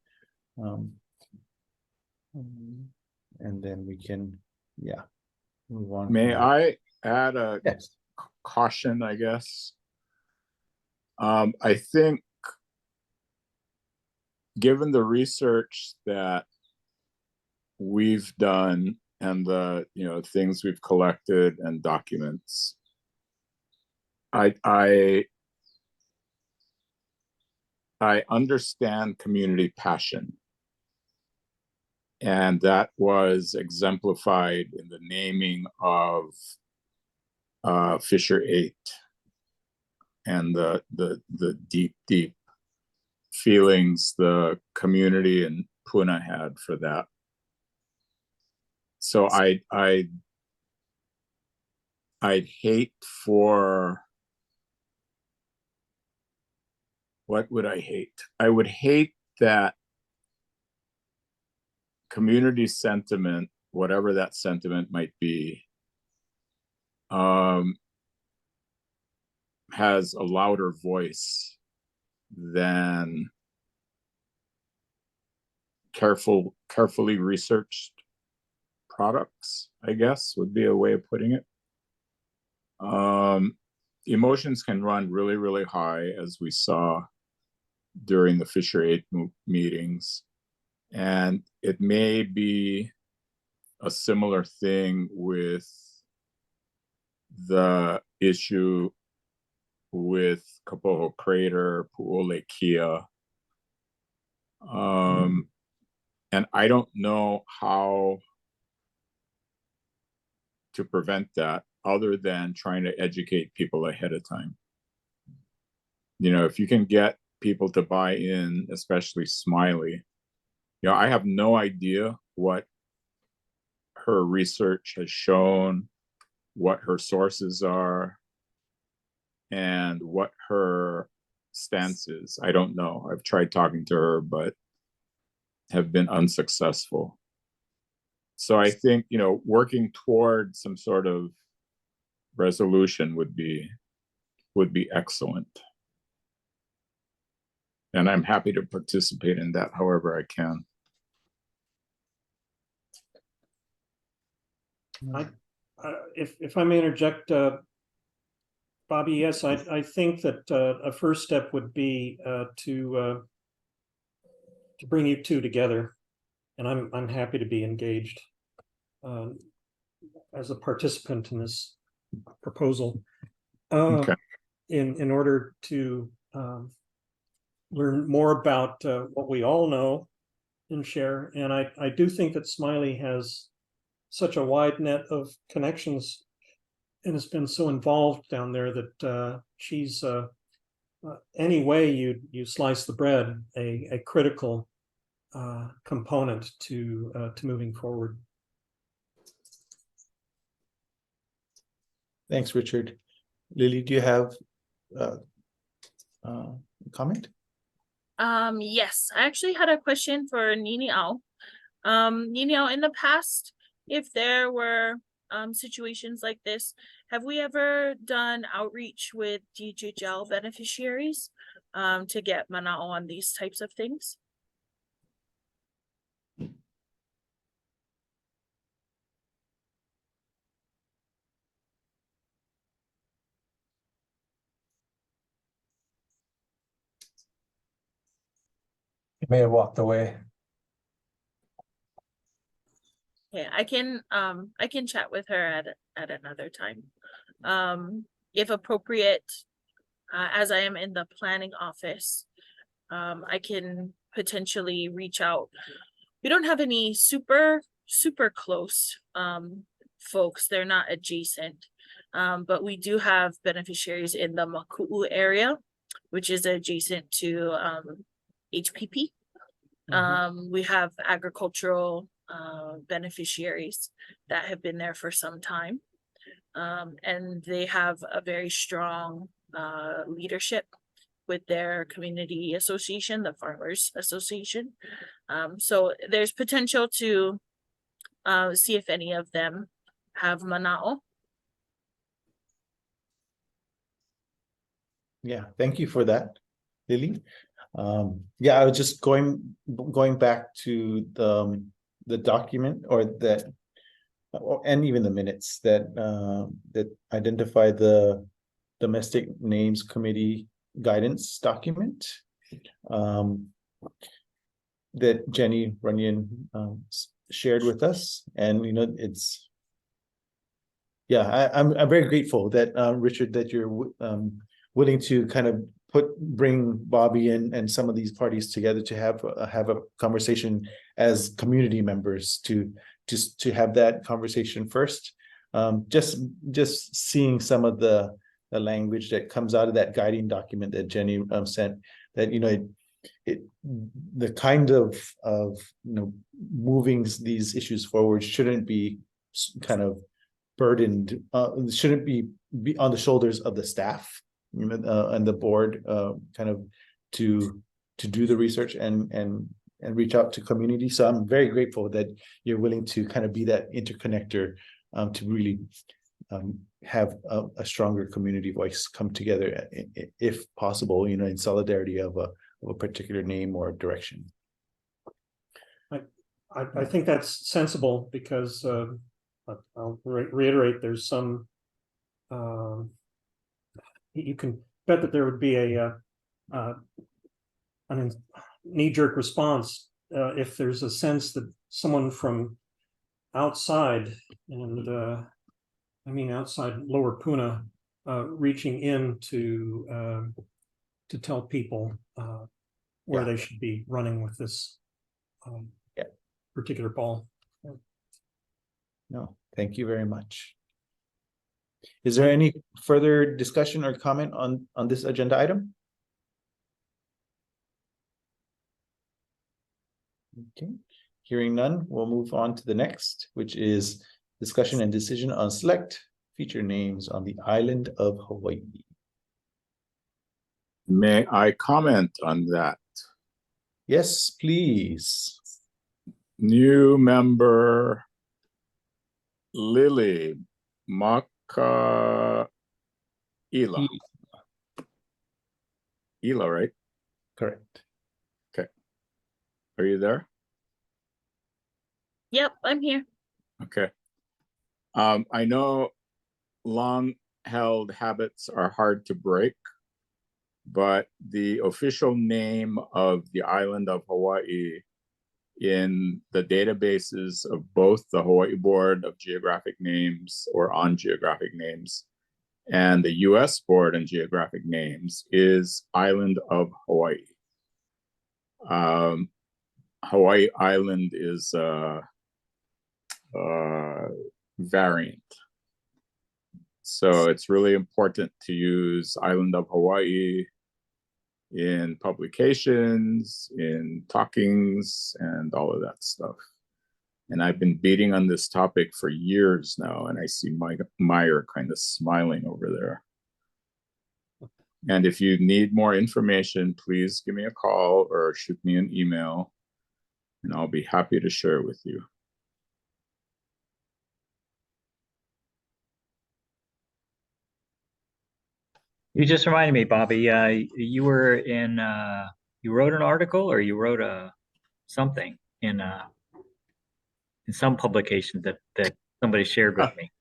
And then we can, yeah, move on. May I add a Yes. caution, I guess? I think, given the research that we've done and the, you know, things we've collected and documents, I understand community passion, and that was exemplified in the naming of Fisher 8 and the deep feelings the community in Puna had for that. So I'd hate for, what would I hate? I would hate that community sentiment, whatever that sentiment might be, has a louder voice than carefully researched products, I guess would be a way of putting it. Emotions can run really, really high, as we saw during the Fisher 8 meetings. And it may be a similar thing with the issue with Kapoho Crater, Puʻuolekia. And I don't know how to prevent that other than trying to educate people ahead of time. You know, if you can get people to buy in, especially Smiley, you know, I have no idea what her research has shown, what her sources are, and what her stance is. I don't know. I've tried talking to her, but have been unsuccessful. So I think, you know, working toward some sort of resolution would be excellent. And I'm happy to participate in that however I can. If I may interject, Bobby, yes, I think that a first step would be to bring you two together, and I'm happy to be engaged as a participant in this proposal. Okay. In order to learn more about what we all know and share, and I do think that Smiley has such a wide net of connections and has been so involved down there that she's any way you slice the bread, a critical component to moving forward. Thanks, Richard. Lily, do you have a comment? Yes, I actually had a question for Niniau. Niniau, in the past, if there were situations like this, have we ever done outreach with DHHL beneficiaries to get mana'o on these types of things? You may have walked away. Yeah, I can chat with her at another time. If appropriate, as I am in the planning office, I can potentially reach out. We don't have any super close folks. They're not adjacent. But we do have beneficiaries in the Maku'u area, which is adjacent to HPP. We have agricultural beneficiaries that have been there for some time. And they have a very strong leadership with their community association, the Farmers Association. So there's potential to see if any of them have mana'o. Yeah, thank you for that, Lily. Yeah, I was just going back to the document and even the minutes that identify the Domestic Names Committee guidance document that Jenny Runyon shared with us. And you know, it's I'm very grateful that Richard, that you're willing to kind of bring Bobby and some of these parties together to have a conversation as community members to have that conversation first. Just seeing some of the language that comes out of that guiding document that Jenny sent, that you know the kind of you know moving these issues forward shouldn't be kind of burdened, shouldn't be on the shoulders of the staff and the board, kind of to do the research and reach out to community. So I'm very grateful that you're willing to kind of be that interconnector to really have a stronger community voice come together, if possible, you know, in solidarity of a particular name or direction. I think that's sensible because I'll reiterate, there's some, you can bet that there would be a knee-jerk response if there's a sense that someone from outside, and I mean outside Lower Puna, reaching in to tell people where they should be running with this particular ball. No, thank you very much. Is there any further discussion or comment on this agenda item? Okay, hearing none, we'll move on to the next, which is discussion and decision on select feature names on the island of Hawaii. May I comment on that? Yes, please. New member Lily Makaila. Ila, right? Correct. Are you there? Yep, I'm here. Okay. I know long-held habits are hard to break, but the official name of the island of Hawaii in the databases of both the Hawaii Board of Geographic Names, or on Geographic Names, and the US Board on Geographic Names is Island of Hawaii. Hawaii Island is a variant. So it's really important to use Island of Hawaii in publications, in talkings, and all of that stuff. And I've been beating on this topic for years now, and I see Meyer kind of smiling over there. And if you need more information, please give me a call or shoot me an email, and I'll be happy to share it with you. You just reminded me, Bobby, you were in, you wrote an article, or you wrote something in some publication that somebody shared with me.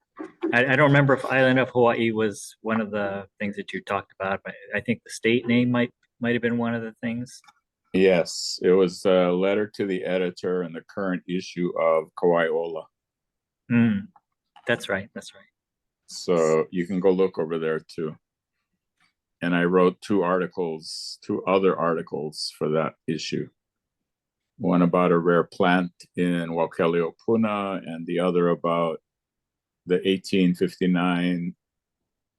I don't remember if Island of Hawaii was one of the things that you talked about, but I think the state name might have been one of the things. Yes, it was a letter to the editor in the current issue of Kawaiola. That's right. That's right. So you can go look over there too. And I wrote two other articles for that issue. One about a rare plant in Waukeleo Puna, and the other about the 1859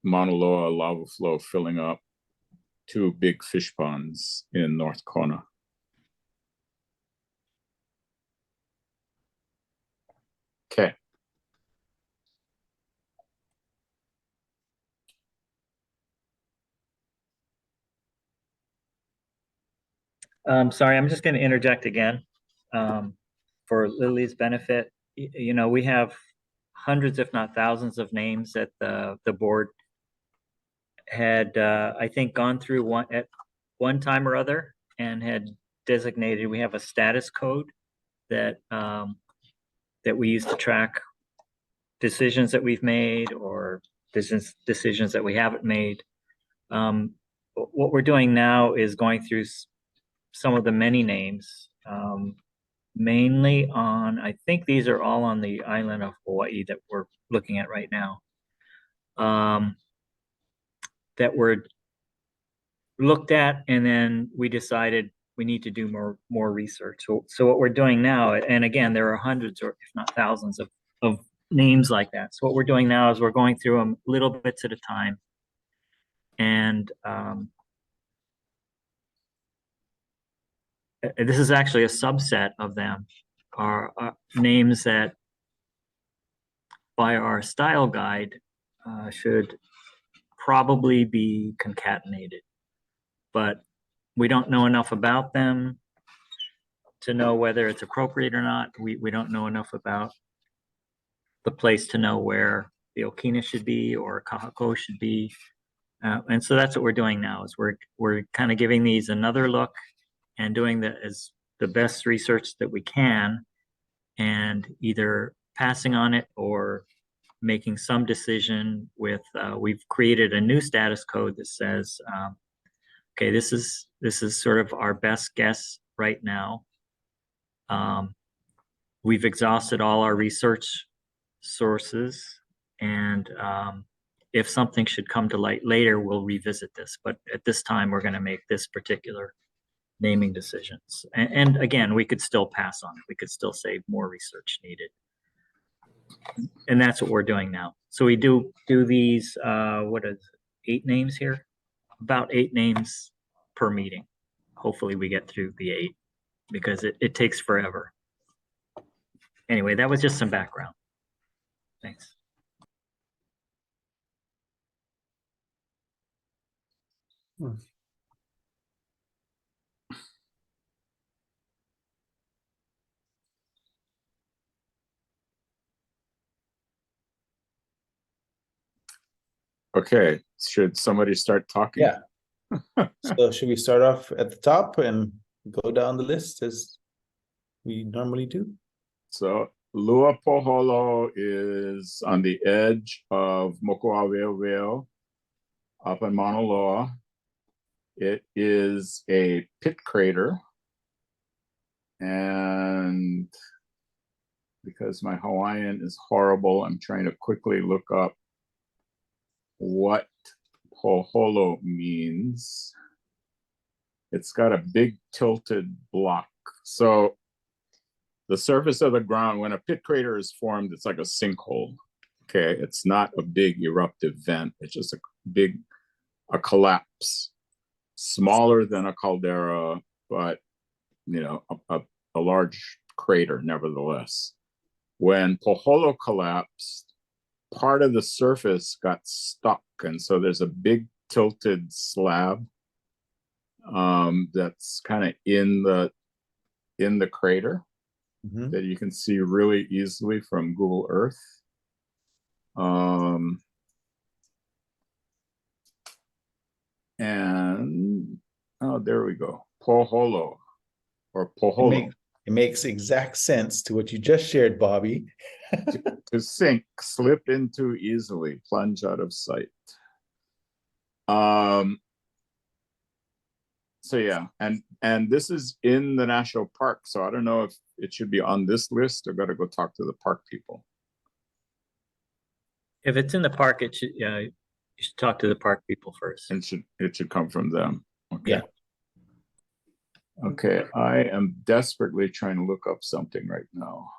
Mauna Loa lava flow filling up two big fish ponds in North Kona. Okay. Sorry, I'm just going to interject again for Lily's benefit. You know, we have hundreds, if not thousands, of names that the board had, I think, gone through at one time or other and had designated. We have a status code that that we use to track decisions that we've made or decisions that we haven't made. What we're doing now is going through some of the many names, mainly on, I think these are all on the island of Hawaii that we're looking at right now, that were looked at, and then we decided we need to do more research. So what we're doing now, and again, there are hundreds or if not thousands of names like that. So what we're doing now is we're going through them little bits at a time, and this is actually a subset of them, are names that by our style guide should probably be concatenated, but we don't know enough about them to know whether it's appropriate or not. We don't know enough about the place to know where the Okina should be or Kahako should be. And so that's what we're doing now, is we're kind of giving these another look and doing the best research that we can, and either passing on it or making some decision with, we've created a new status code that says, okay, this is sort of our best guess right now. We've exhausted all our research sources, and if something should come to light later, we'll revisit this. But at this time, we're going to make this particular naming decisions. And again, we could still pass on it. We could still say more research needed. And that's what we're doing now. So we do these, what is 8 names here? About 8 names per meeting. Hopefully we get through the 8 because it takes forever. Anyway, that was just some background. Thanks. Okay, should somebody start talking? Yeah. So should we start off at the top and go down the list as we normally do? So Lua Poholo is on the edge of Mokuaweoweo up in Mauna Loa. It is a pit crater. And because my Hawaiian is horrible, I'm trying to quickly look up what Poholo means. It's got a big tilted block. So the surface of the ground, when a pit crater is formed, it's like a sinkhole. Okay, it's not a big eruptive vent. It's just a collapse, smaller than a caldera, but you know, a large crater nevertheless. When Poholo collapsed, part of the surface got stuck, and so there's a big tilted slab that's kind of in the crater that you can see really easily from Google Earth. And oh, there we go. Poholo or Poholo. It makes exact sense to what you just shared, Bobby. To sink, slip into easily, plunge out of sight. So yeah, and this is in the national park, so I don't know if it should be on this list or gotta go talk to the park people. If it's in the park, it should, you should talk to the park people first. And it should come from them. Okay. Yeah. Okay, I am desperately trying to look up something right now.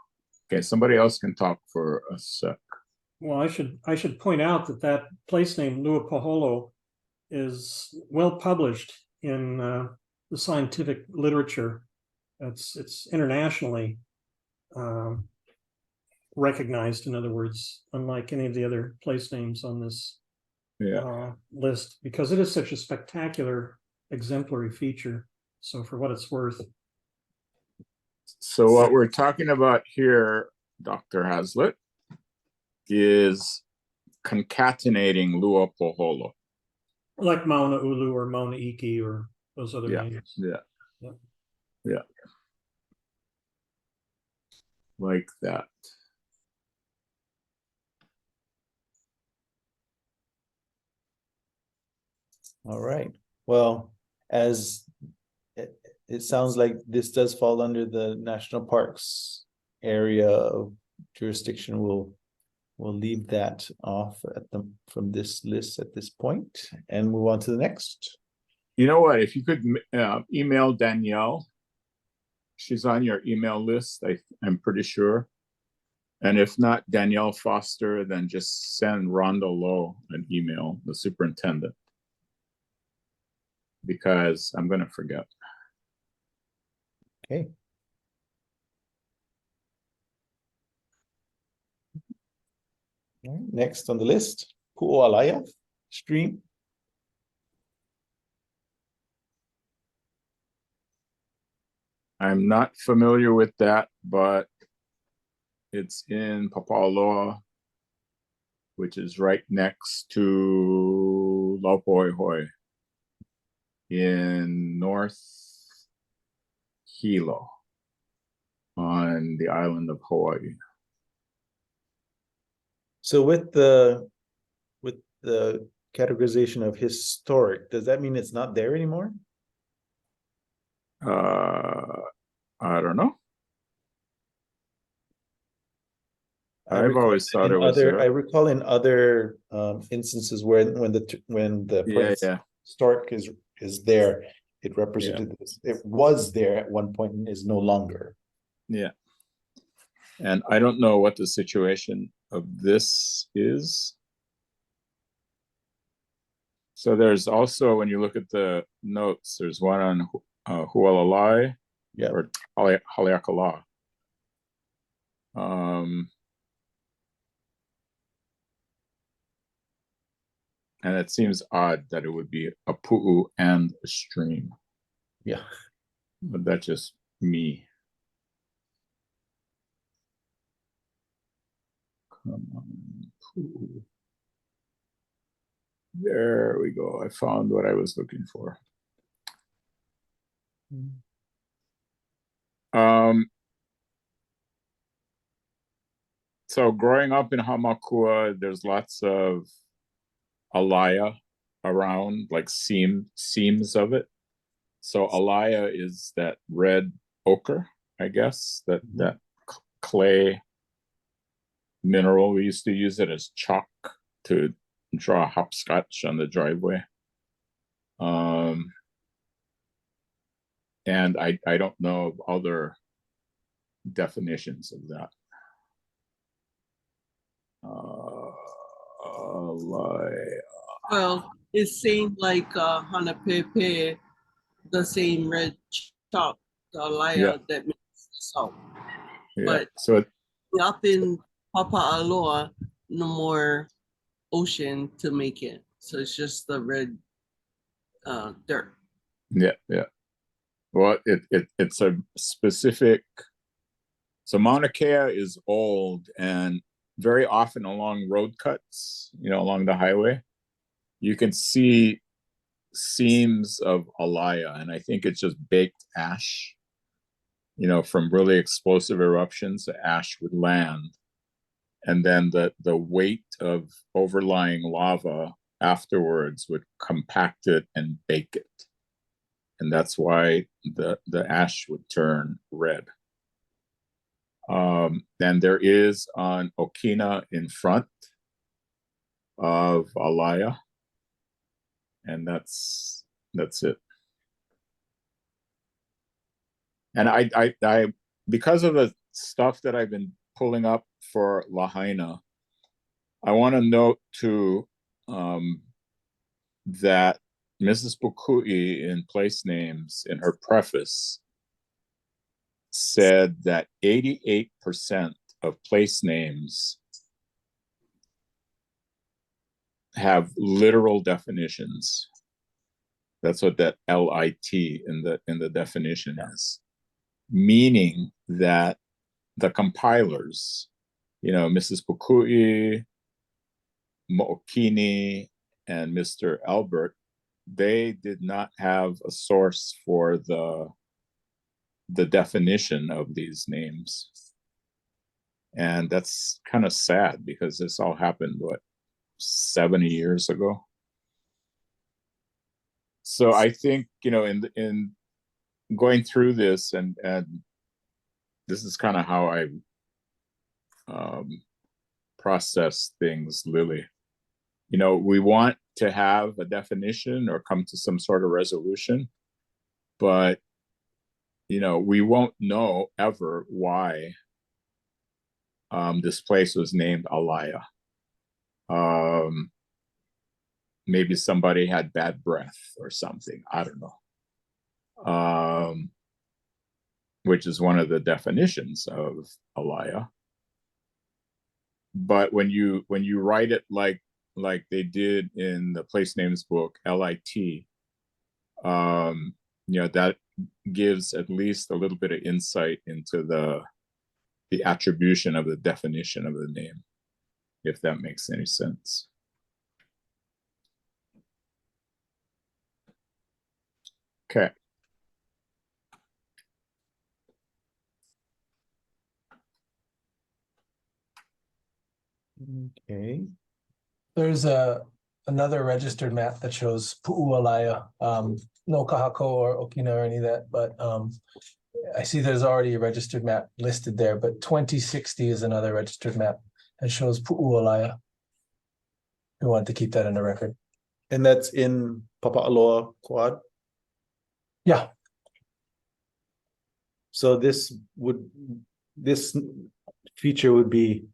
Okay, somebody else can talk for a sec. Well, I should point out that place name Lua Poholo is well published in the scientific literature. It's internationally recognized, in other words, unlike any of the other place names on this list, because it is such a spectacular exemplary feature. So for what it's worth. So what we're talking about here, Dr. Hazlitt, is concatenating Lua Poholo. Like Mauna Ulu or Mauna Iki or those other names. Yeah. Like that. All right. Well, as it sounds like this does fall under the national parks area of jurisdiction, we'll leave that off from this list at this point and move on to the next. You know what? If you could email Danielle, she's on your email list, I'm pretty sure. And if not Danielle Foster, then just send Rhonda Lowe an email, the superintendent, because I'm going to forget. Okay. Next on the list, Puʻuolekia stream. I'm not familiar with that, but it's in Papaaloa, which is right next to Laupoihoi in North Hilo on on the island of Hawaii. So with the categorization of historic, does that mean it's not there anymore? I don't know. I I've recall always thought in it was other, I there. recall in other instances where when the Yeah, yeah. historic is there, it represented this. It was there at one point and is no longer. Yeah. And I don't know what the situation of this is. So there's also, when you look at the notes, there's one on Hualalai, Yeah. or Haleakala. And it seems odd that it would be a pu'u and a stream. Yeah. But that's just me. Come on, pu'u. There we go. I found what I was looking for. So growing up in Hamakua, there's lots of alaya around, like seams of it. So alaya is that red ochre, I guess, that clay mineral. We used to use it as chalk to draw hopscotch on the driveway. And I don't know of other definitions of that. Well, it's same like Hanapepe, the same red chalk, the alaya that makes the salt. Yeah. But So up in Papa'aloa, no more ocean to make it. So it's just the red dirt. yeah. Well, it's a specific. So Mauna Kea is old, and very often along road cuts, along the highway, you can see seams of alaya, and I think it's just baked ash. From really explosive eruptions, the ash would land, and then the weight of overlying lava afterwards would compact it and bake it. And that's why the ash would turn red. And there is on Okina in front of alaya, and that's it. And I because of the stuff that I've been pulling up for Lahaina, I want to note too that Mrs. Pukui in place names in her preface said that 88% of place names have literal definitions. That's what that LIT in the definition is, meaning that the compilers, Mrs. Pukui, Mo'okini, and Mr. Albert, they did not have a source for the definition of these names. And that's kind of sad because this all happened, 70 years ago? So I think, in going through this, and this is kind of how I process things, Lily. We want to have a definition or come to some sort of resolution, but we won't know ever why this place was named Alaya. Maybe somebody had bad breath or something. I don't know. Which is one of the definitions of Alaya. But when you write it like they did in the place names book, LIT, that gives at least a little bit of insight into the attribution of the definition of the name, if that makes any sense. Okay. Okay. There's another registered map that shows Puʻuolekia, no Kahako or Okina or any of that, but I see there's already a registered map listed there, but 2060 is another registered map that shows Puʻuolekia. We want to keep that in the record. And that's in Papa'aloa Quad. Yeah, So this feature would be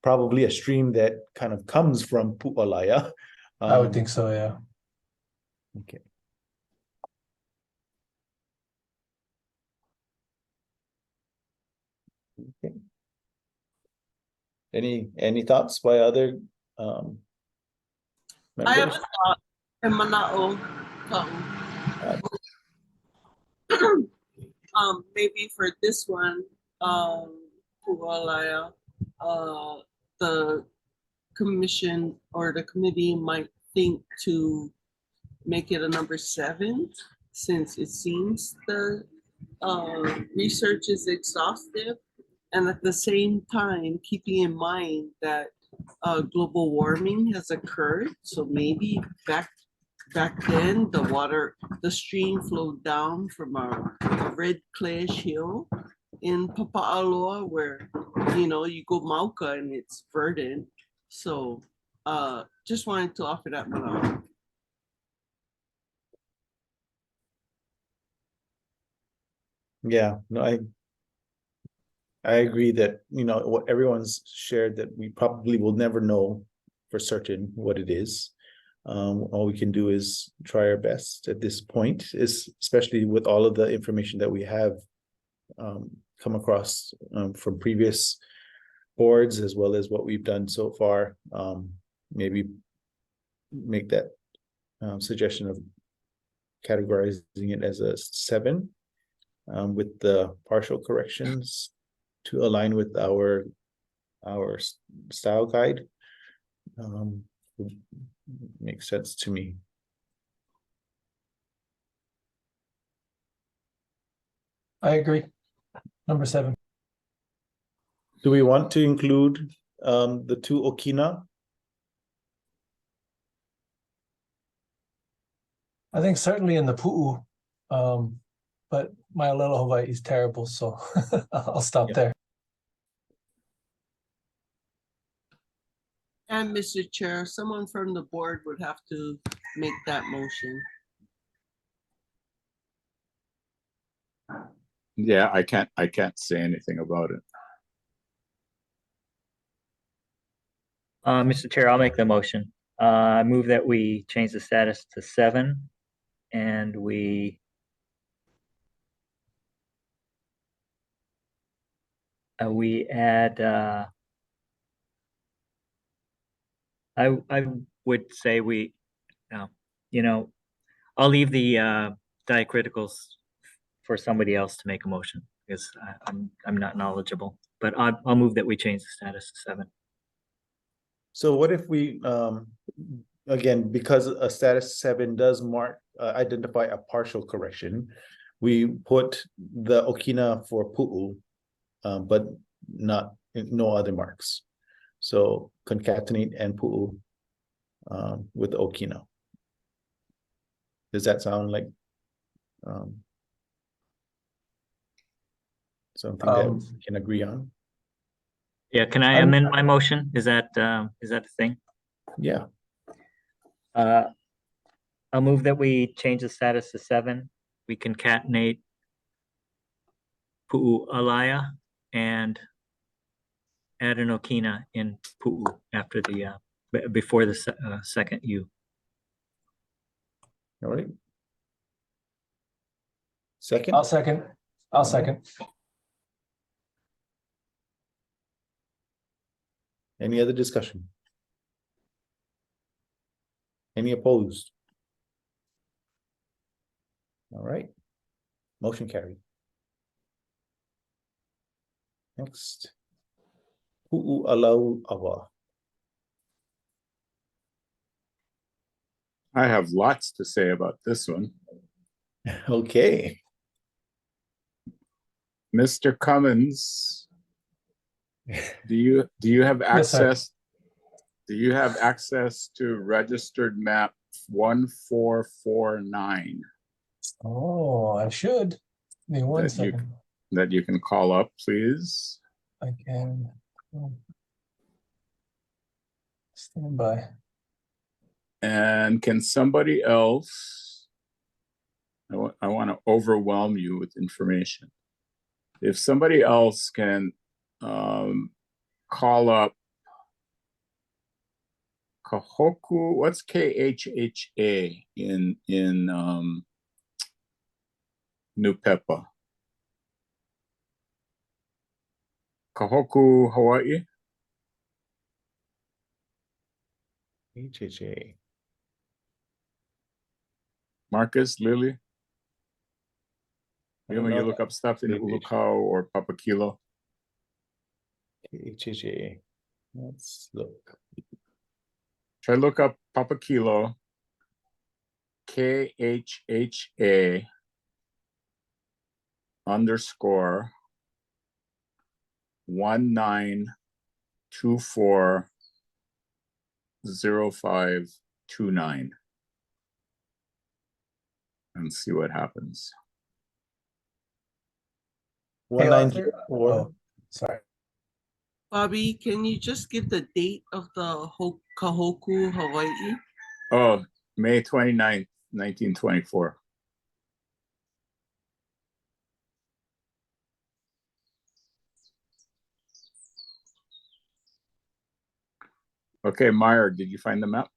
probably a stream that kind of comes from Puʻuolekia. I would think so, yeah. Okay. Okay. Any thoughts by other I have a members? thought. And Mana'o, maybe for this one, Puʻuolekia, the commission or the committee might think to make it a number 7, since it seems the research is exhaustive, and at the same time keeping in mind that global warming has occurred. So maybe back then the stream flowed down from a red clayish hill in Papa'aloa, where you go Mauka and it's verdant. So just wanted to offer that one up. Yeah, no, I agree that what everyone's shared, that we probably will never know for certain what it is. All we can do is try our best at this point, especially with all of the information that we have come across from previous boards, as well as what we've done so far. Maybe make that suggestion of categorizing it as a 7 with the partial corrections to align with our style guide. Would make sense to me. I agree. Number 7. Do we want to include the 2 Okina? I think certainly in the Pu'u, but my little Hawaii is terrible, so I'll stop there. And Mr. Chair, someone from the board would have to make that motion. Yeah, I can't say anything about it. Mr. Chair, I'll make the motion. I move that we change the status to 7, and we add. I would say I'll leave the diacriticals for somebody else to make a motion, because I'm not knowledgeable. But I'll move that we change the status to 7. So what if we, again, because a status 7 does identify a partial correction, we put the Okina for Pu'u, but no other marks. So concatenate and Pu'u with the Okina. Does that sound like something that we can agree on? Yeah, can I amend my motion? Is that a thing? Yeah. I'll move that we change the status to 7. We concatenate Pu'uolekia and add an Okina in Pu'u after the before the second U. All right. Second? I'll second. I'll second. Any other discussion? Any opposed? All right. Motion carried. Next. Pu'uolekia. I have lots to say about this one. Okay. Mr. Cummins, do you have Yes, sir. access Do you have access to registered map 1449 Oh, I should. Give me one second. that you can call up, please? I can. Stand by. And can somebody else, I want to overwhelm you with information. If somebody else can call up Kahoku, what's KHHA in New Pepa? Kahoku, Hawaii? HHA. Marcus, Lily? I You don't when you know look up stuff in Maybe. Ulukau or Papakilo? HHA. Let's look. Try to look up Papakilo, KHHA _ 19240529 and see what happens. Hey, Arthur. 194. Oh, sorry. Bobby, can you just give the date of the Kahoku, Hawaii? Oh, May 29th, 1924. Okay, Meyer, did you find the map?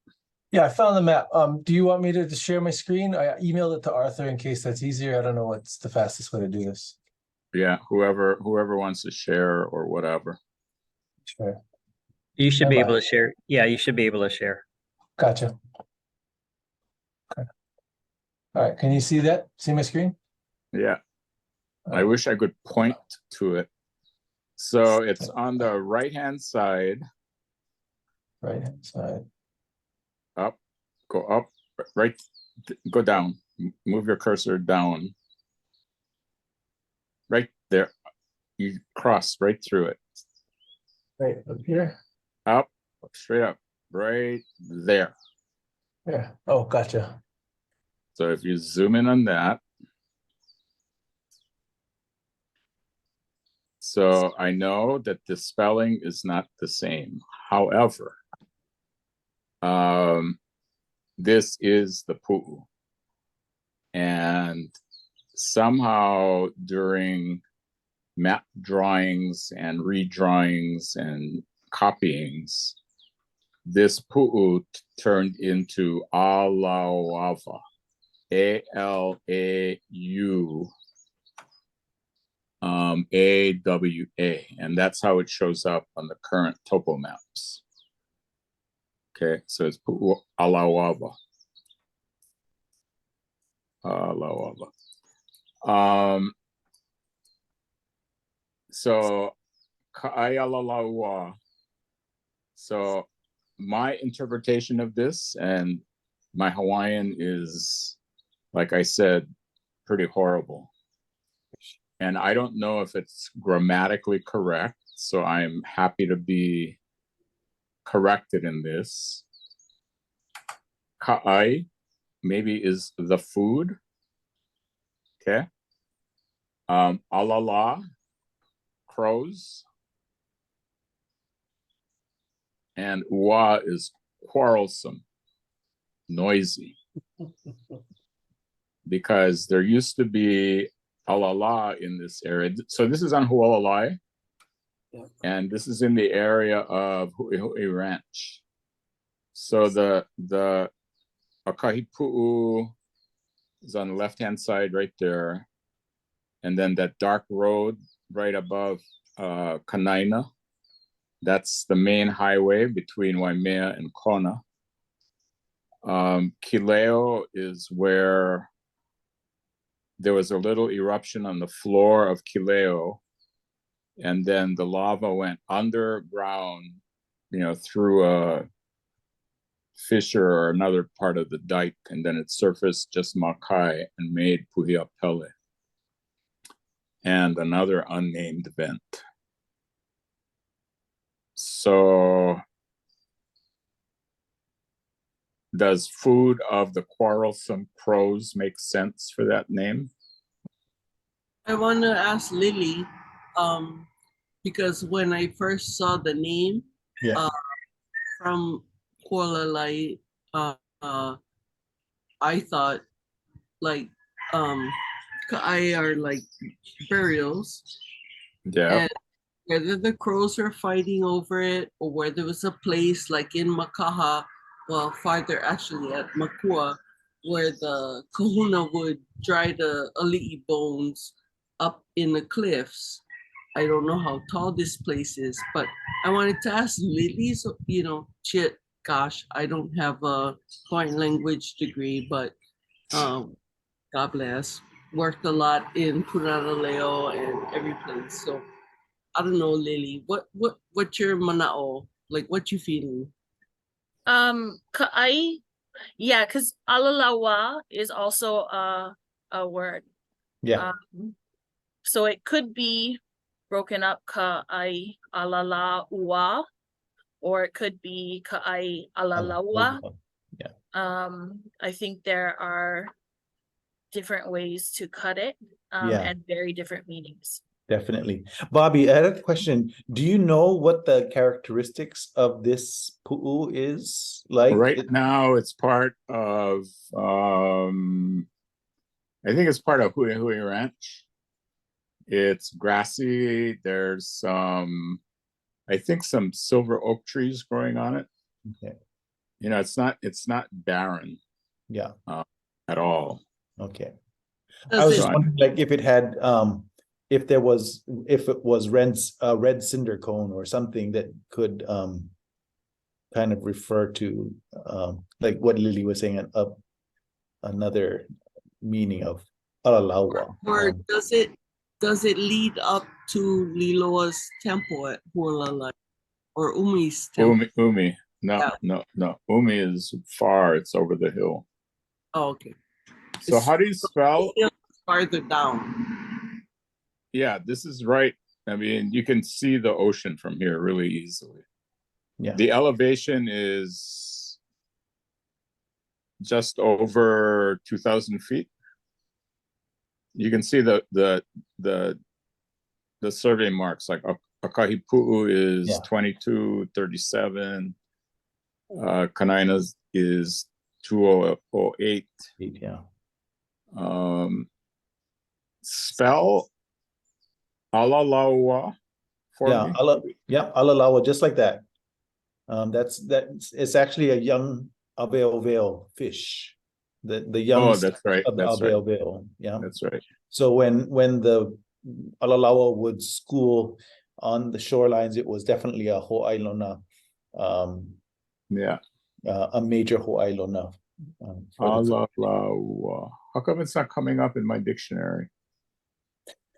Yeah, I found the map. Do you want me to share my screen? I emailed it to Arthur in case that's easier. I don't know what's the fastest way to do this. Yeah, whoever wants to share or whatever. Sure. You should be Stand able by. to share. Yeah, you should be able to share. Gotcha. Okay. All right. Can you see that? See my screen? Yeah. I wish I could point to it. So it's on the right-hand side. Right-hand side. Up, go up, right, go down. Move your cursor down. Right there. You cross right through it. Right up here. Up, straight up, right there. Yeah. Oh, gotcha. So if you zoom in on that. So I know that the spelling is not the same. However, this is the pu'u. And somehow during map drawings and redrawings and copyings, this pu'u turned into Alauava, A-L-A-U, A-W-A, and that's how it shows up on the current topo maps. Okay, so it's Pu'u Alauava. Alauava. So Ka'aialalaua. So my interpretation of this, and my Hawaiian is, like I said, pretty horrible. And I don't know if it's grammatically correct, so I'm happy to be corrected in this. Ka'ai maybe is the food. Okay. Alala, crows. And ua is quarrelsome, noisy. Because there used to be alala in this area. So this is on Hualalai. And this is in the area of Hu'ihui Ranch. So the Akahipu'u is on the left-hand side right there. And then that dark road right above Kanaina, that's the main highway between Waimea and Kona. Kileo is where there was a little eruption on the floor of Kileo, and then the lava went underground, you know, through a fissure or another part of the dike, and then it surfaced just Makai and made Puʻuolekia and another unnamed event. So does food of the quarrelsome crows make sense for that name? I want to ask Lily, because when I first saw the name Yeah, from Kuala I thought like Ka'ai are like burials, Yeah. and whether the crows were fighting over it or whether there was a place like in Makaha, well, farther actually at Makua, where the kahuna would dry the ali'i bones up in the cliffs. I don't know how tall this place is, but I wanted to ask Lily, so, gosh, I don't have a foreign language degree, but God bless, worked a lot in Punana and every place. So I don't know, Lily, what's your mana'o? Like, what you feeling? Ka'ai, yeah, because alalawa is also a word. yeah, So it could be broken up ka'ai alala ua, or it could be ka'ai alalawa. yeah, I think there are different ways to cut it, Yeah. and very different meanings. definitely. Bobby, I had a question. Do you know what the characteristics of this pu'u is like? Right now, it's part of, I think it's part of Hui Hui Ranch. It's grassy. There's some, I think, some silver oak trees growing on it. Okay. You know, it's not barren Yeah, at all. okay. Does I was it- just wondering, like, if it had, if it was red cinder cone or something that could kind of refer to like what Lily was saying, another meaning of alalawa. or does it lead up to Liloa's temple at Hualala or Umi's temple? Umi. No, Yeah. no. Umi is far. It's over the hill. Oh, okay. So It's how do you spell? farther down. Yeah, this is right. I mean, you can see the ocean from here really easily. Yeah. The elevation is just over 2,000 feet. You can see the survey marks, like Akahipu'u is Yeah. 2237. Kanaina's is 2008. Yeah. Spell alalawa for Yeah, me. alalawa, just like that. That's it's actually a young abeoveo fish. The young Oh, that's right. of the That's right. abeoveo. Yeah. That's right. So when the alalawa would school on the shorelines, it was definitely a ho'ailona, Yeah. a major ho'ailona. For the- Alalawa. How come it's not coming up in my dictionary?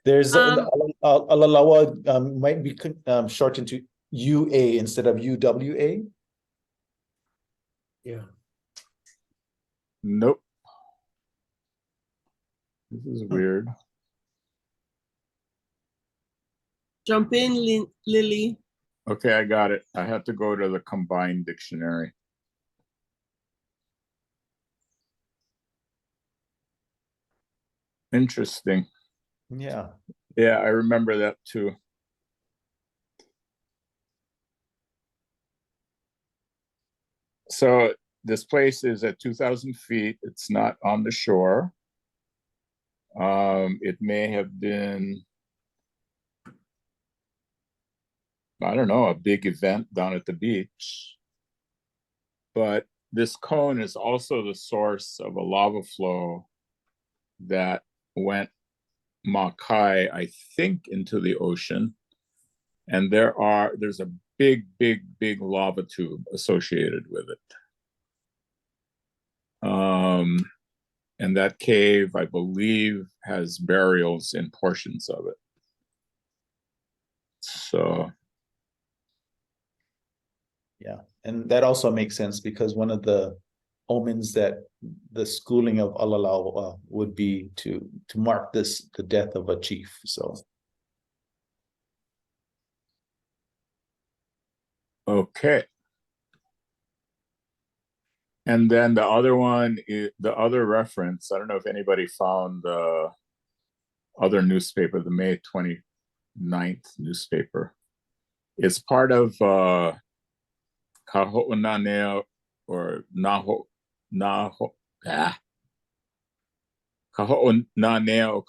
There's alalawa might be shortened to UA instead of UWA. Yeah. Nope. This is weird. Jump in, Lily. Okay, I got it. I had to go to the combined dictionary. Interesting. Yeah. Yeah, I remember that too. So this place is at 2,000 feet. It's not on the shore. It may have been, I don't know, a big event down at the beach. But this cone is also the source of a lava flow that went Makai, I think, into the ocean. And there's a big lava tube associated with it. And that cave, I believe, has burials in portions of it. So Yeah, and that also makes sense because one of the omens that the schooling of alalawa would be to mark the death of a chief. So okay. And then the other one is the other reference. I don't know if anybody found the other newspaper, the May 29th newspaper. It's part of Kaho'onaneo or Kaho'onaneo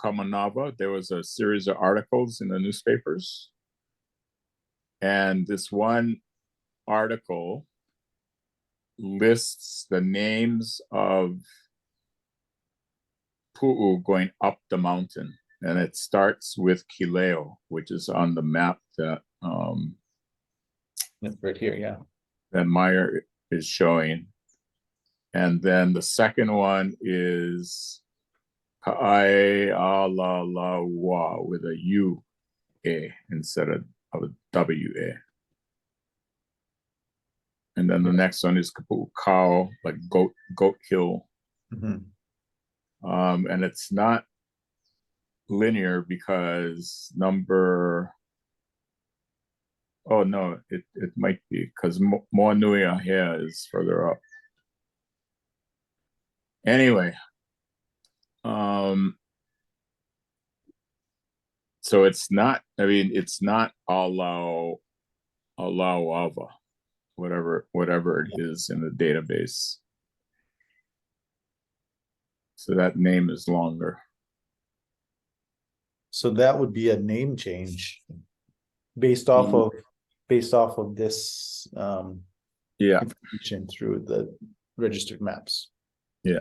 Kamanava. There was a series of articles in the newspapers. And this one article lists the names of pu'u going up the mountain. And it starts with Kileo, which is on the map that That's right here, yeah. that Meyer is showing. And then the second one is Ka'ai'alalawa with a U-A instead of a W-A. And then the next one is Kapu'ukao, like goat hill. Mhm. And it's not linear because oh no, it might be because Moanui here is further up. Anyway, so it's not, I mean, it's not Alauava, whatever it is in the database. So that name is longer. So that would be a name change based off of this Yeah. information through the registered maps. Yeah.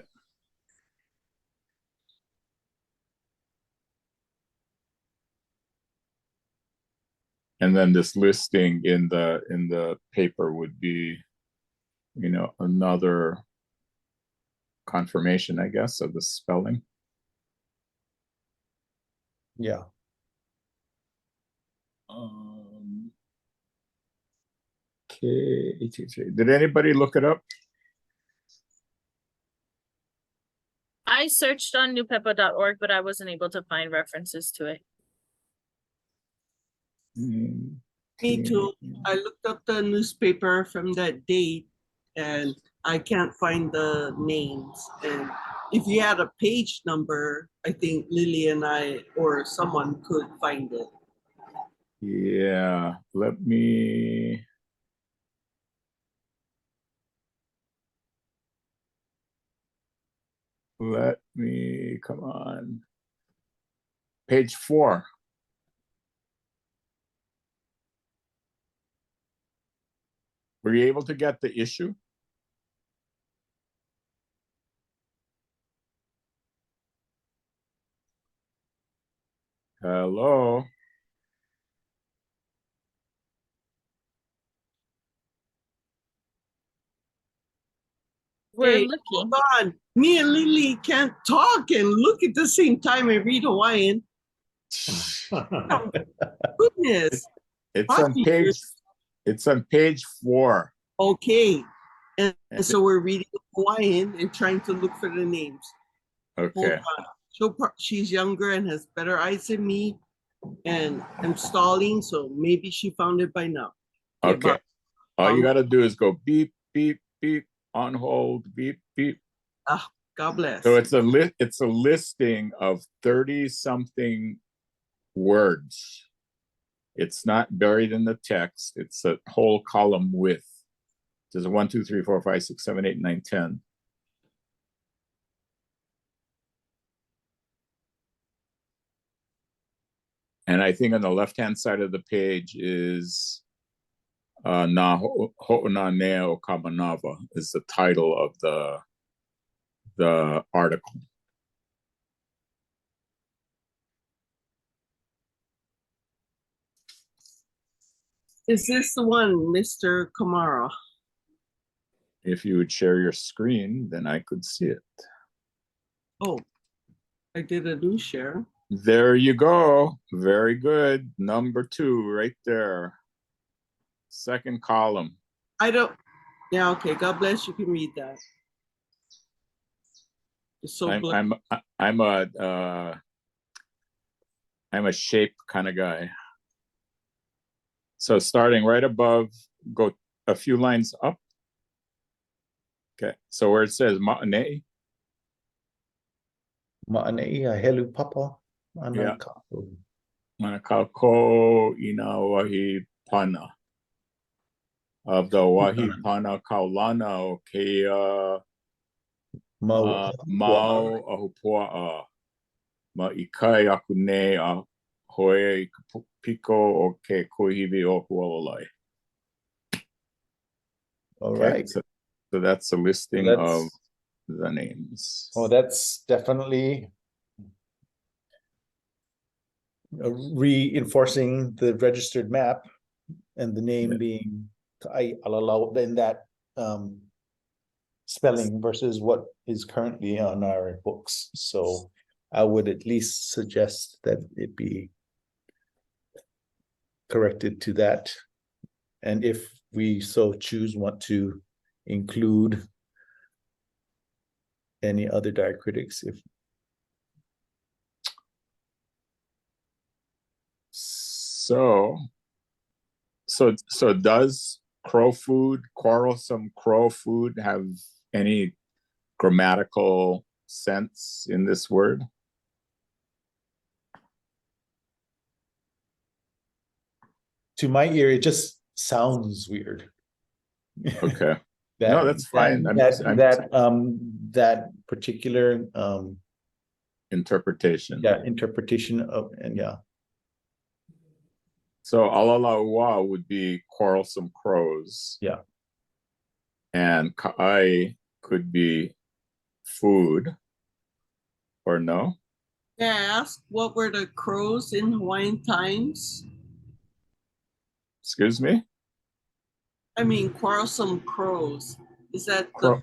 And then this listing in the paper would be, you know, another confirmation, I guess, of the spelling. Yeah. Okay, did anybody look it up? I searched on newpepa.org, but I wasn't able to find references to it. Me too. I looked up the newspaper from that date and I can't find the names. And if you had a page number, I think Lily and I or someone could find it. Yeah, let me. Come on. Page 4. Were you able to get the issue? Hello? We're Hey, looking. hold on. Me and Lily can't talk and look at the same time and read Hawaiian. Goodness. It's on page 4. Okay. And so we're reading Hawaiian and trying to look for the names. Okay. Hold on. She's younger and has better eyes than me. And I'm stalling, so maybe she found it by now. Okay. All you gotta do is go beep, beep, beep, on hold, beep, beep. God bless. So it's a listing of 30-something words. It's not buried in the text. It's a whole column width. There's a 1, 2, 3, 4, 5, 6, 7, 8, 9, 10. And I think on the left-hand side of the page is Na Ho'onaneo Kamanava is the title of the article. Is this the one, Mr. Kamara? If you would share your screen, then I could see it. Oh, I did a new share. There you go. Very good. Number 2 right there. Second column. Yeah, okay. God bless. You can read that. It's so I'm a shape kind of guy. So starting right above, go a few lines up. Okay, so where it says Ma'anei, Ma'anei helu papa. Yeah. Anakapu. Manakako ina wahi pana. Of the wahi pana kaulana o keia Mau. mau ahupua'a. Ma ikai aku nei a hoe i ka piko o ke kuhiwi o Puʻuolekia. All Okay, right. so that's a listing that's- of the names. Oh, that's definitely reinforcing the registered map and the name Yeah. being Kai Alalau in that spelling versus what is currently on our books. So I would at least suggest that it be corrected to that. And if we so choose, want to include any other diacritics, if So does crow food, quarrelsome crow food, have any grammatical sense in this word? to my ear, it just sounds weird. Okay. That, No, that's fine. that particular Interpretation. interpretation of, and yeah. So alalaua would be quarrelsome crows. Yeah. And ka'ai could be food, or no? May I ask, what were the crows in Hawaiian times? Excuse me? I mean, quarrelsome crows. Is that Crow.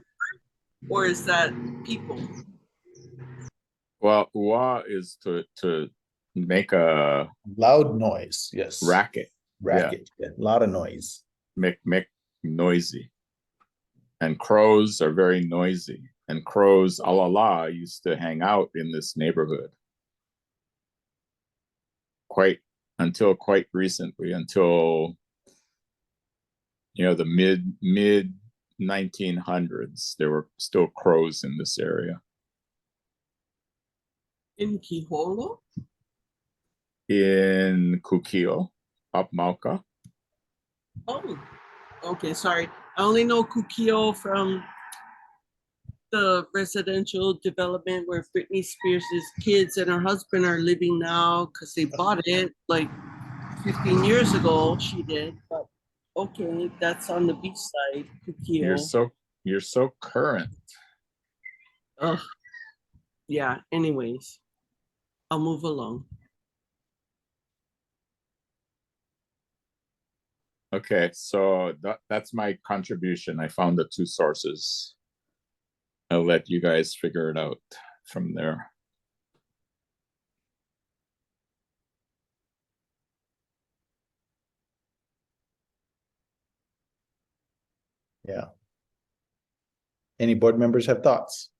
or is that people? Well, ua is to make a Loud noise, yes. racket, Racket, yeah. A lot of noise. make noisy. And crows are very noisy. And crows, alala, used to hang out in this neighborhood. Until quite recently, until the mid 1900s, there were still crows in this area. In Kiholo? In Kukio, up Mauka. Oh, okay, sorry. I only know Kukio from the residential development where Britney Spears' kids and her husband are living now because they bought it like 15 years ago. She did, but okay, that's on the beach side, Kukio. You're so current. Ugh. Yeah, anyways, I'll move along. Okay, so that's my contribution. I found the two sources. I'll let you guys figure it out from there. Yeah. Any board members have thoughts?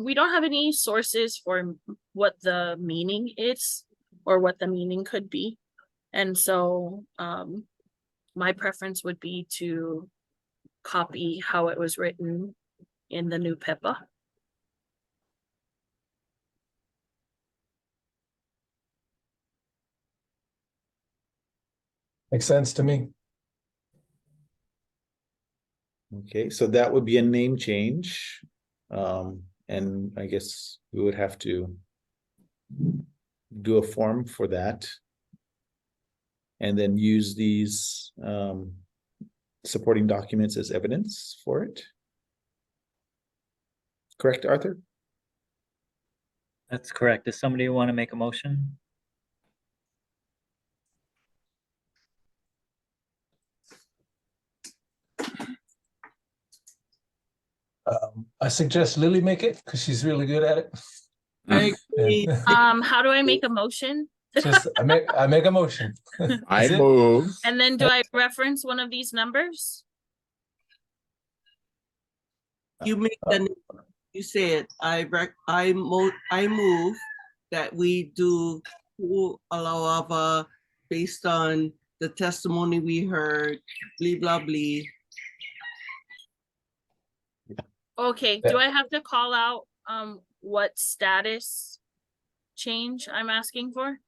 We don't have any sources for what the meaning is or what the meaning could be. And so my preference would be to copy how it was written in the new PEPA. Makes sense to me. Okay, so that would be a name change. And I guess we would have to do a form for that. And then use these supporting documents as evidence for it. Correct, Arthur? That's correct. Does somebody want to make a motion? I suggest Lily make it because she's really good at it. I agree. How do I make a motion? Just I make a motion. I Is it? move. And then do I reference one of these numbers? You make the, you say it. I move that we do Puʻuolekia based on the testimony we heard, blah, blah, blah. Okay, do I have to call out what status change I'm asking for?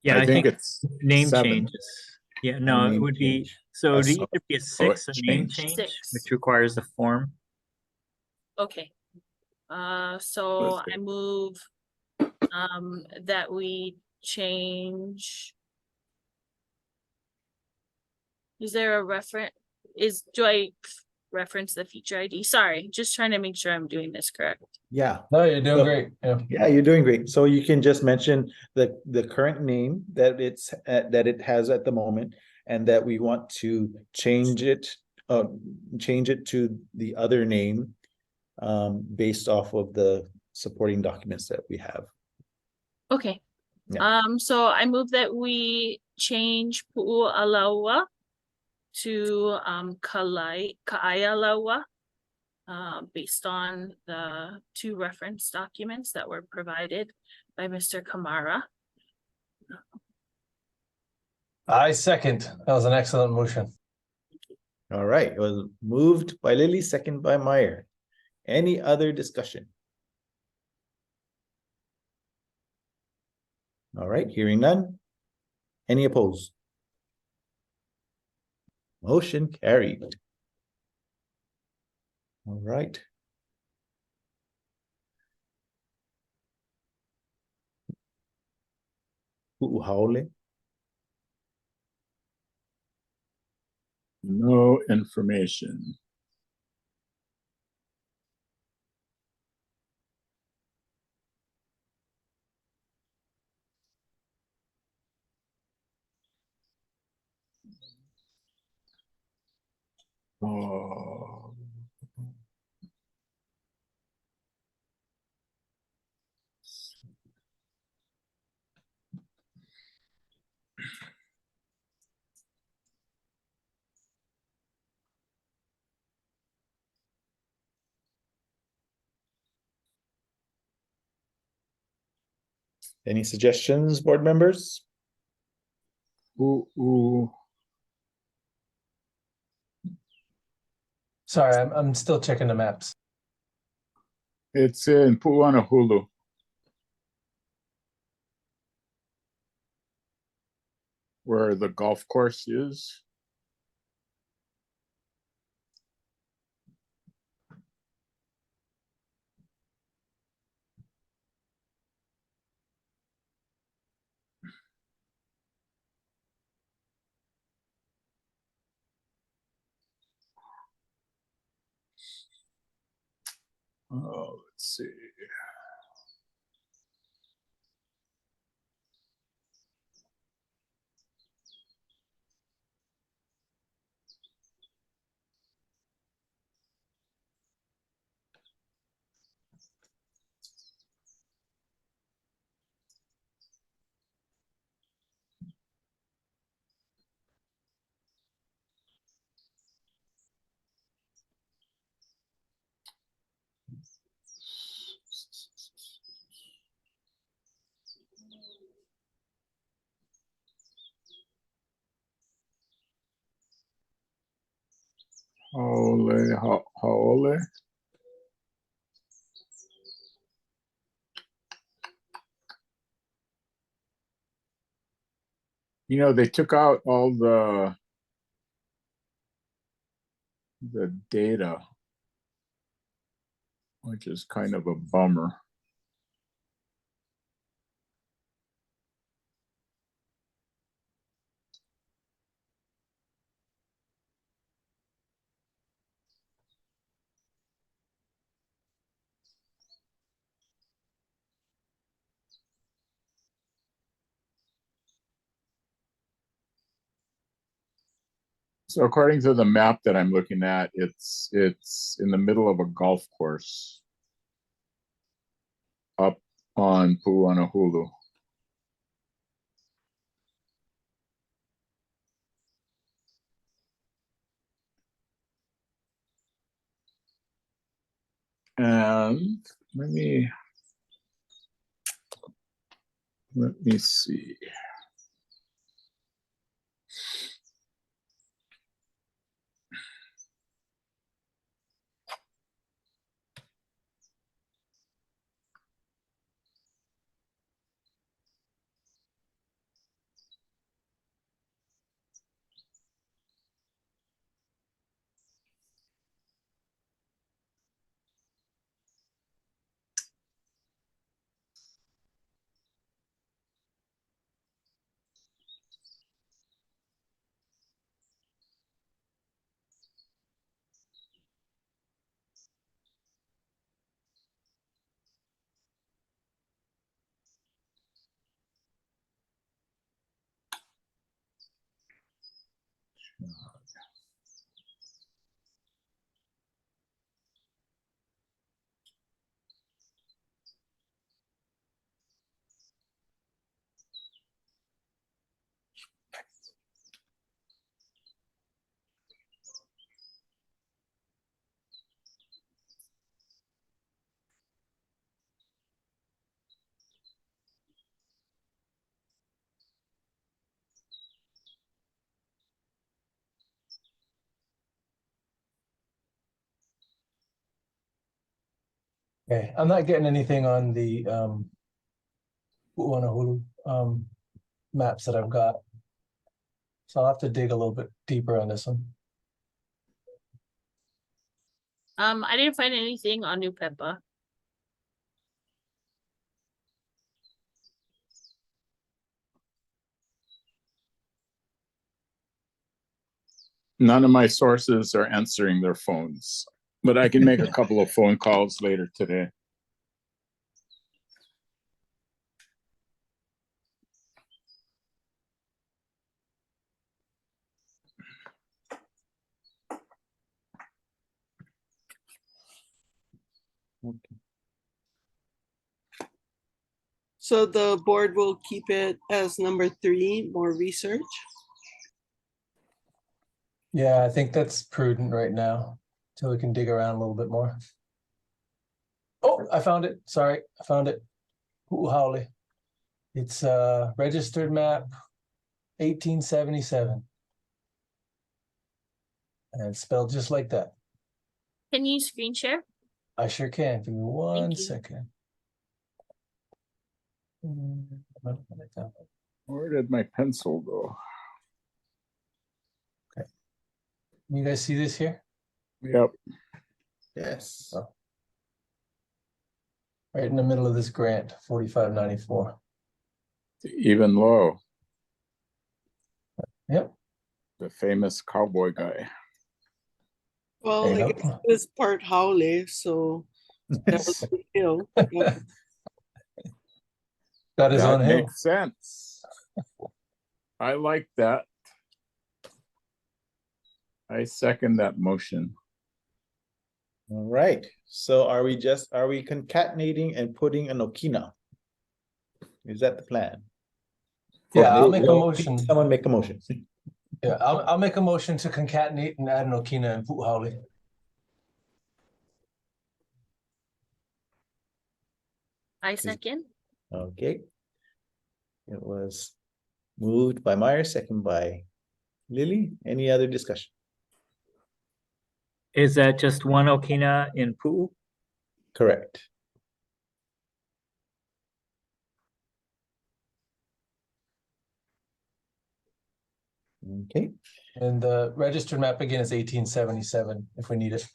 Yeah, I think it's name 7. changes. Yeah, no, it name would be, change. so I it'd saw- either be a it 6, a name changed. change, 6. which requires a form. Okay. So I move that we change. Is there a reference? Do I reference the feature ID? Sorry, just trying to make sure I'm doing this correct. Yeah. No, you're doing So- great. Yeah. Yeah, you're doing great. So you can just mention the current name that it has at the moment, and that we want to change it to the other name based off of the supporting documents that we have. Okay. Yeah. So I move that we change Puʻuolekia to Ka'aialaua, based on the 2 reference documents that were provided by Mr. Kamara. I second. That was an excellent motion. All right, it was moved by Lily, second by Meyer. Any other discussion? All right, hearing none. Any opposed? Motion carried. All right. Puʻuolekia. No information. Oh. Any suggestions, board members? Ooh. Sorry, I'm still checking the maps. It's in Puʻuolekia, where the golf course is. Oh, let's see. Haole. You know, they took out all the data, which is kind of a bummer. So according to the map that I'm looking at, it's in the middle of a golf course up on Puʻuolekia. And let me Let me see. Okay, I'm not getting anything on the Puʻuolekia maps that I've got. So I'll have to dig a little bit deeper on this one. I didn't find anything on New Pepa. None of my sources are answering their phones, but I can make a couple of phone calls later today. So the board will keep it as number 3, more research. Yeah, I think that's prudent right now, till we can dig around a little bit more. Oh, I found it. Sorry, I found it. Puʻuolekia. It's a registered map, 1877. And it's spelled just like that. Can you screen share? I sure can. Give me one you. second. Where did my pencil go? You guys see this here? Yep. Yes. Oh. Right in the middle of this grant, 4594. Even low, Yep. the famous cowboy guy. Well, There you I go. guess it was part Haole, so that was the hill. Yeah. Got his own That hill. makes sense. I like that. I second that motion. All right. So are we concatenating and putting an Okina? Is that the plan? Yeah, I'll make a Well, motion. Someone make a motion. Yeah, I'll make a motion to concatenate and add an Okina and Puʻuolekia. I second. Okay. It was moved by Meyer, second by Lily. Any other discussion? Is that just one Okina in Pu'u? Correct. Okay. And the registered map again is 1877 if we need it.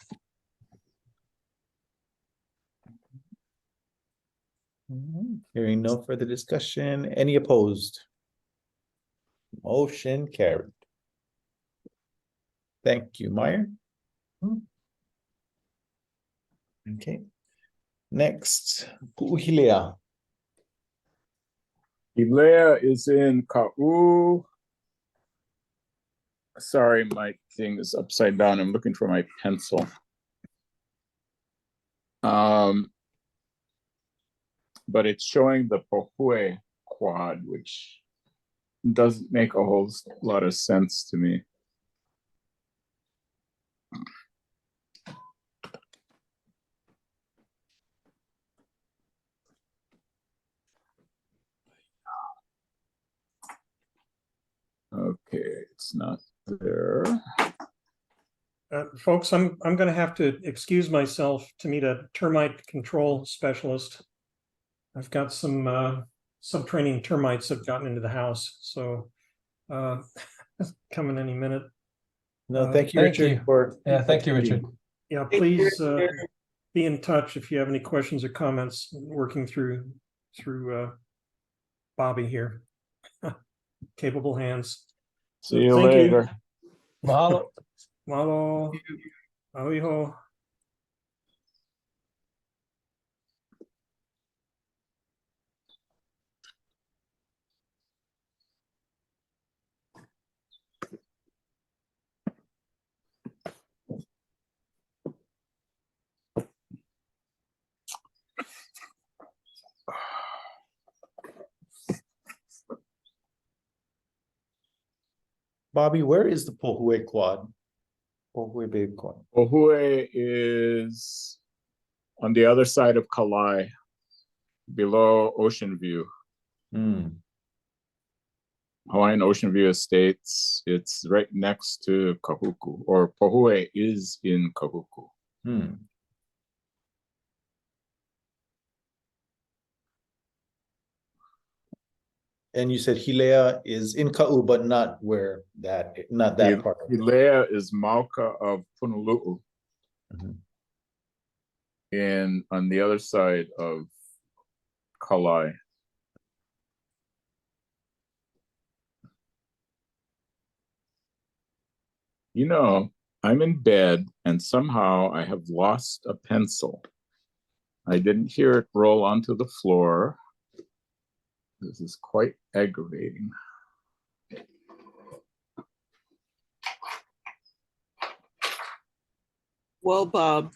Hearing no further discussion. Any opposed? Motion carried. Thank you, Meyer. Okay. Next, Puʻuolekia. Ilea is in Ka'u. Sorry, my thing is upside down. I'm looking for my pencil. But it's showing the Pohue quad, which doesn't make a whole lot of sense to me. Okay, it's not there. Folks, I'm going to have to excuse myself to meet a termite control specialist. I've got some training termites have gotten into the house, so coming any minute. No, thank you, Thank Richard, you. for. Yeah, thank you, attending. Richard. Yeah, Thank you, please Richard. be in touch if you have any questions or comments. Working through Bobby here. Capable hands. See you Thank later. Mahalo. Malo. Ahiho. Bobby, where is the Poʻuolekia Quad? Poʻuolekia Bay Quad. Ohue is on the other side of Kalai, below Ocean View. Hmm. Hawaiian Ocean View Estates. It's right next to Kahuku, or Pohue is in Kahuku. Hmm. And you said Hilea is in Ka'u, but not where not that part of it. Ilea is Mauka of Punulu'u, Mhm. and on the other side of Kalai. You know, I'm in bed and somehow I have lost a pencil. I didn't hear it roll onto the floor. This is quite aggravating. Well, Bob,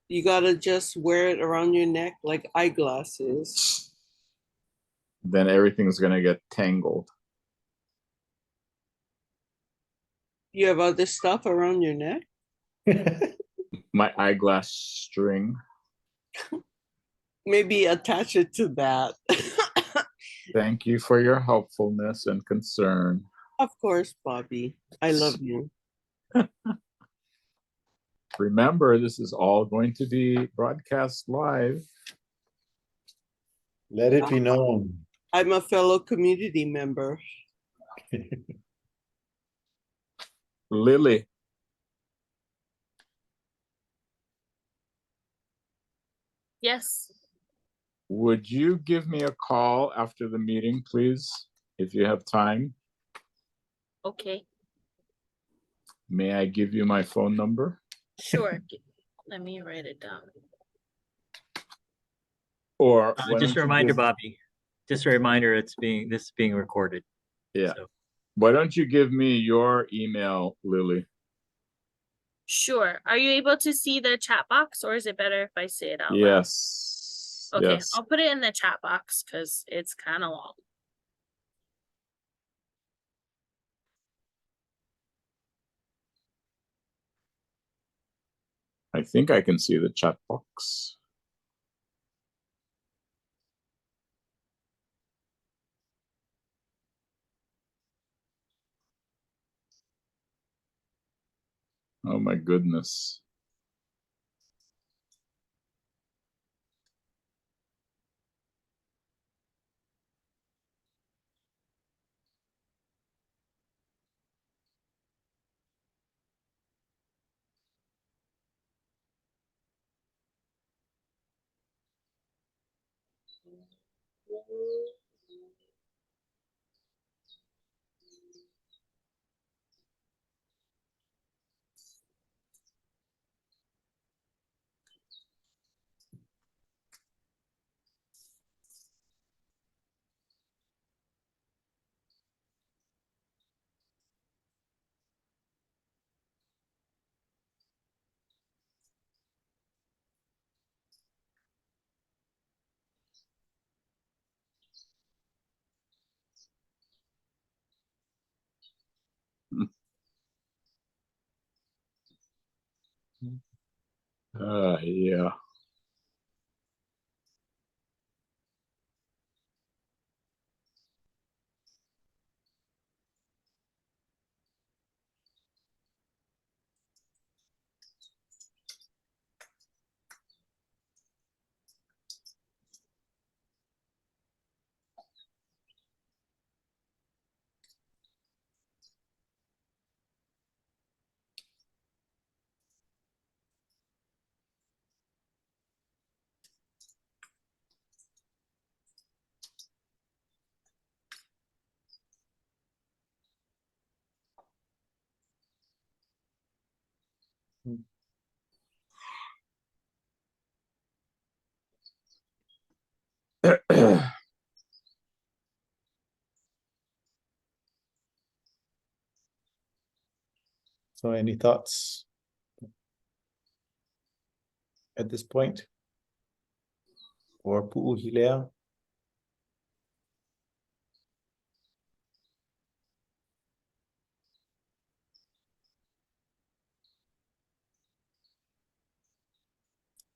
you gotta just wear it around your neck like eyeglasses. Then everything's gonna get tangled. You have other stuff around your neck? My eyeglass string. Maybe attach it to that. Thank you for your helpfulness and concern. Of course, Bobby. I love you. Remember, this is all going to be broadcast live. Let it be known. I'm a fellow community member. Lily, Yes. would you give me a call after the meeting, please, if you have time? Okay. May I give you my phone number? Sure. Let me write it down. Or why Just a don't you reminder, give- Bobby, this is being recorded. Yeah. So, Why don't you give me your email, Lily? Sure. Are you able to see the chat box, or is it better if I say it out loud? Yes. Okay, Yes. I'll put it in the chat box because it's kind of long. I think I can see the chat box. Oh my goodness. Yeah. So any thoughts at this point? Or Puʻuolekia?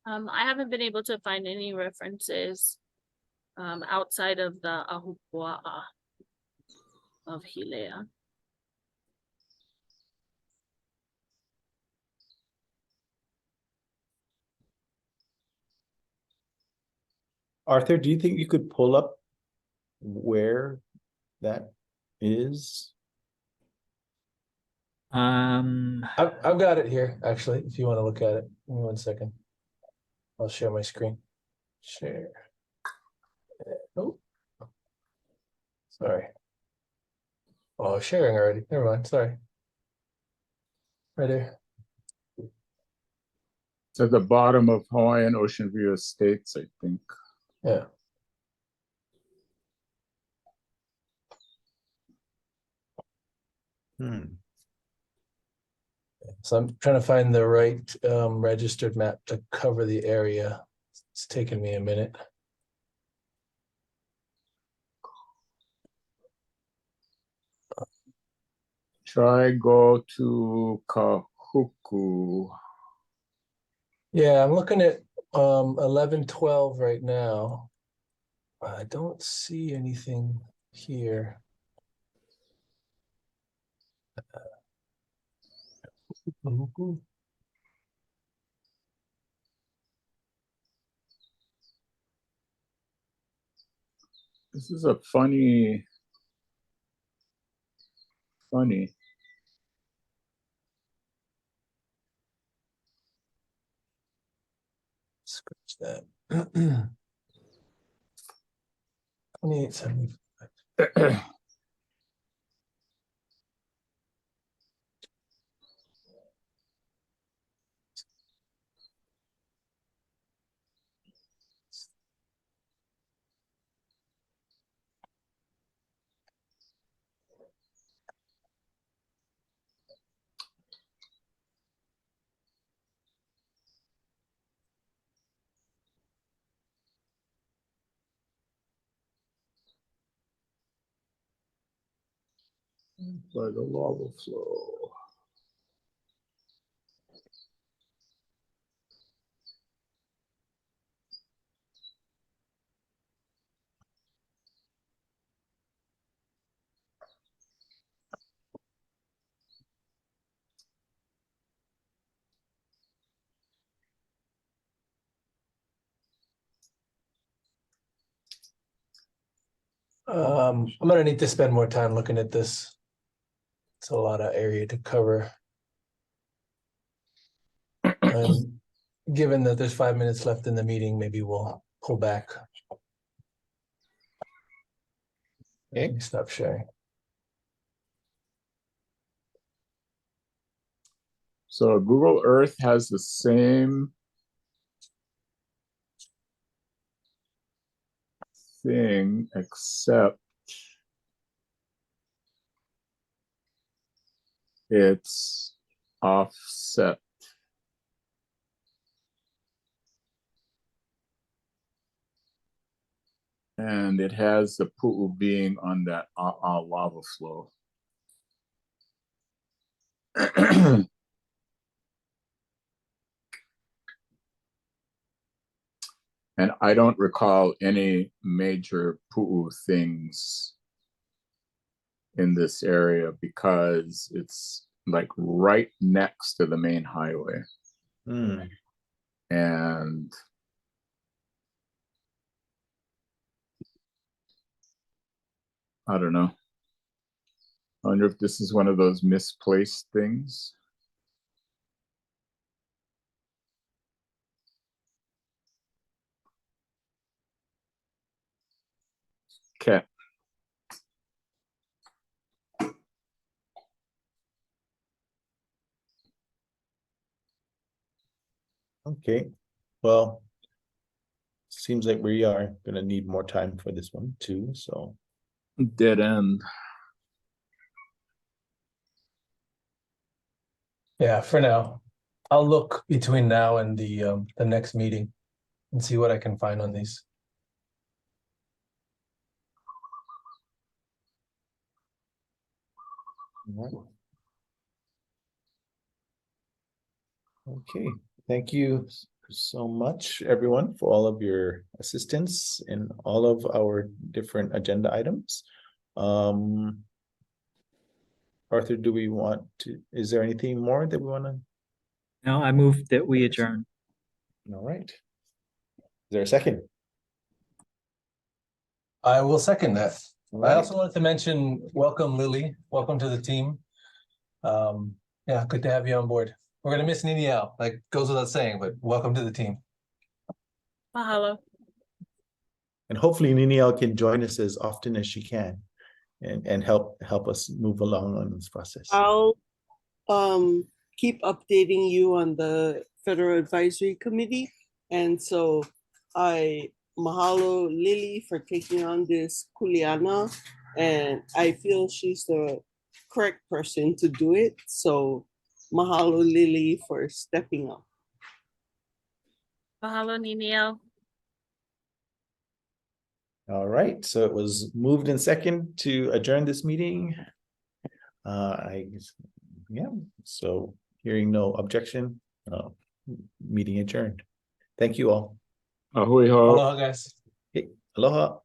I haven't been able to find any references outside of the ahupua'a of Hilea. Arthur, do you think you could pull up where that is? I've got it here, actually, if you want to look at it. Give me 1 second. I'll share my screen. Share. Oh, sorry. Oh, sharing already. Never mind. Sorry. Right there. It's at the bottom of Hawaiian Ocean View Estates, I think. Yeah. So I'm trying to find the right registered map to cover the area. It's taken me a minute. Try go to Kahuku. Yeah, I'm looking at 1112 right now. I don't see anything here. This is a funny. Scratch that. 2875. By the lava flow. I'm gonna need to spend more time looking at this. It's a lot of area to cover. And given that there's 5 minutes left in the meeting, maybe we'll pull back. Let me stop sharing. So Google Earth has the same thing, except it's offset. And it has the pu'u being on that lava flow. And I don't recall any major pu'u things in this area because it's like right next to the main highway. And I don't know. I wonder if this is one of those misplaced things. Okay. Okay, well, seems like we are gonna need more time for this one too, so. Dead end. Yeah, for now. I'll look between now and the next meeting and see what I can find on these. Okay, thank you so much, everyone, for all of your assistance in all of our different agenda items. Arthur, do we want to, is there anything more that we want to? No, I move that we adjourn. All right. Is there a second? I will second that. All I right. also wanted to mention, welcome Lily, welcome to the team. Yeah, good to have you on board. We're gonna miss Niniau, like goes without saying, but welcome to the team. Mahalo. And hopefully Niniau can join us as often as she can and help us move along on this process. I'll keep updating you on the Federal Advisory Committee. And so I mahalo Lily for taking on this kuleana, and I feel she's the correct person to do it. So mahalo Lily for stepping up. Mahalo, Niniau. All right, so it was moved in second to adjourn this meeting. Yeah, so hearing no objection, meeting adjourned. Thank you all. Ahui ho. Aloha, guys. Okay, aloha.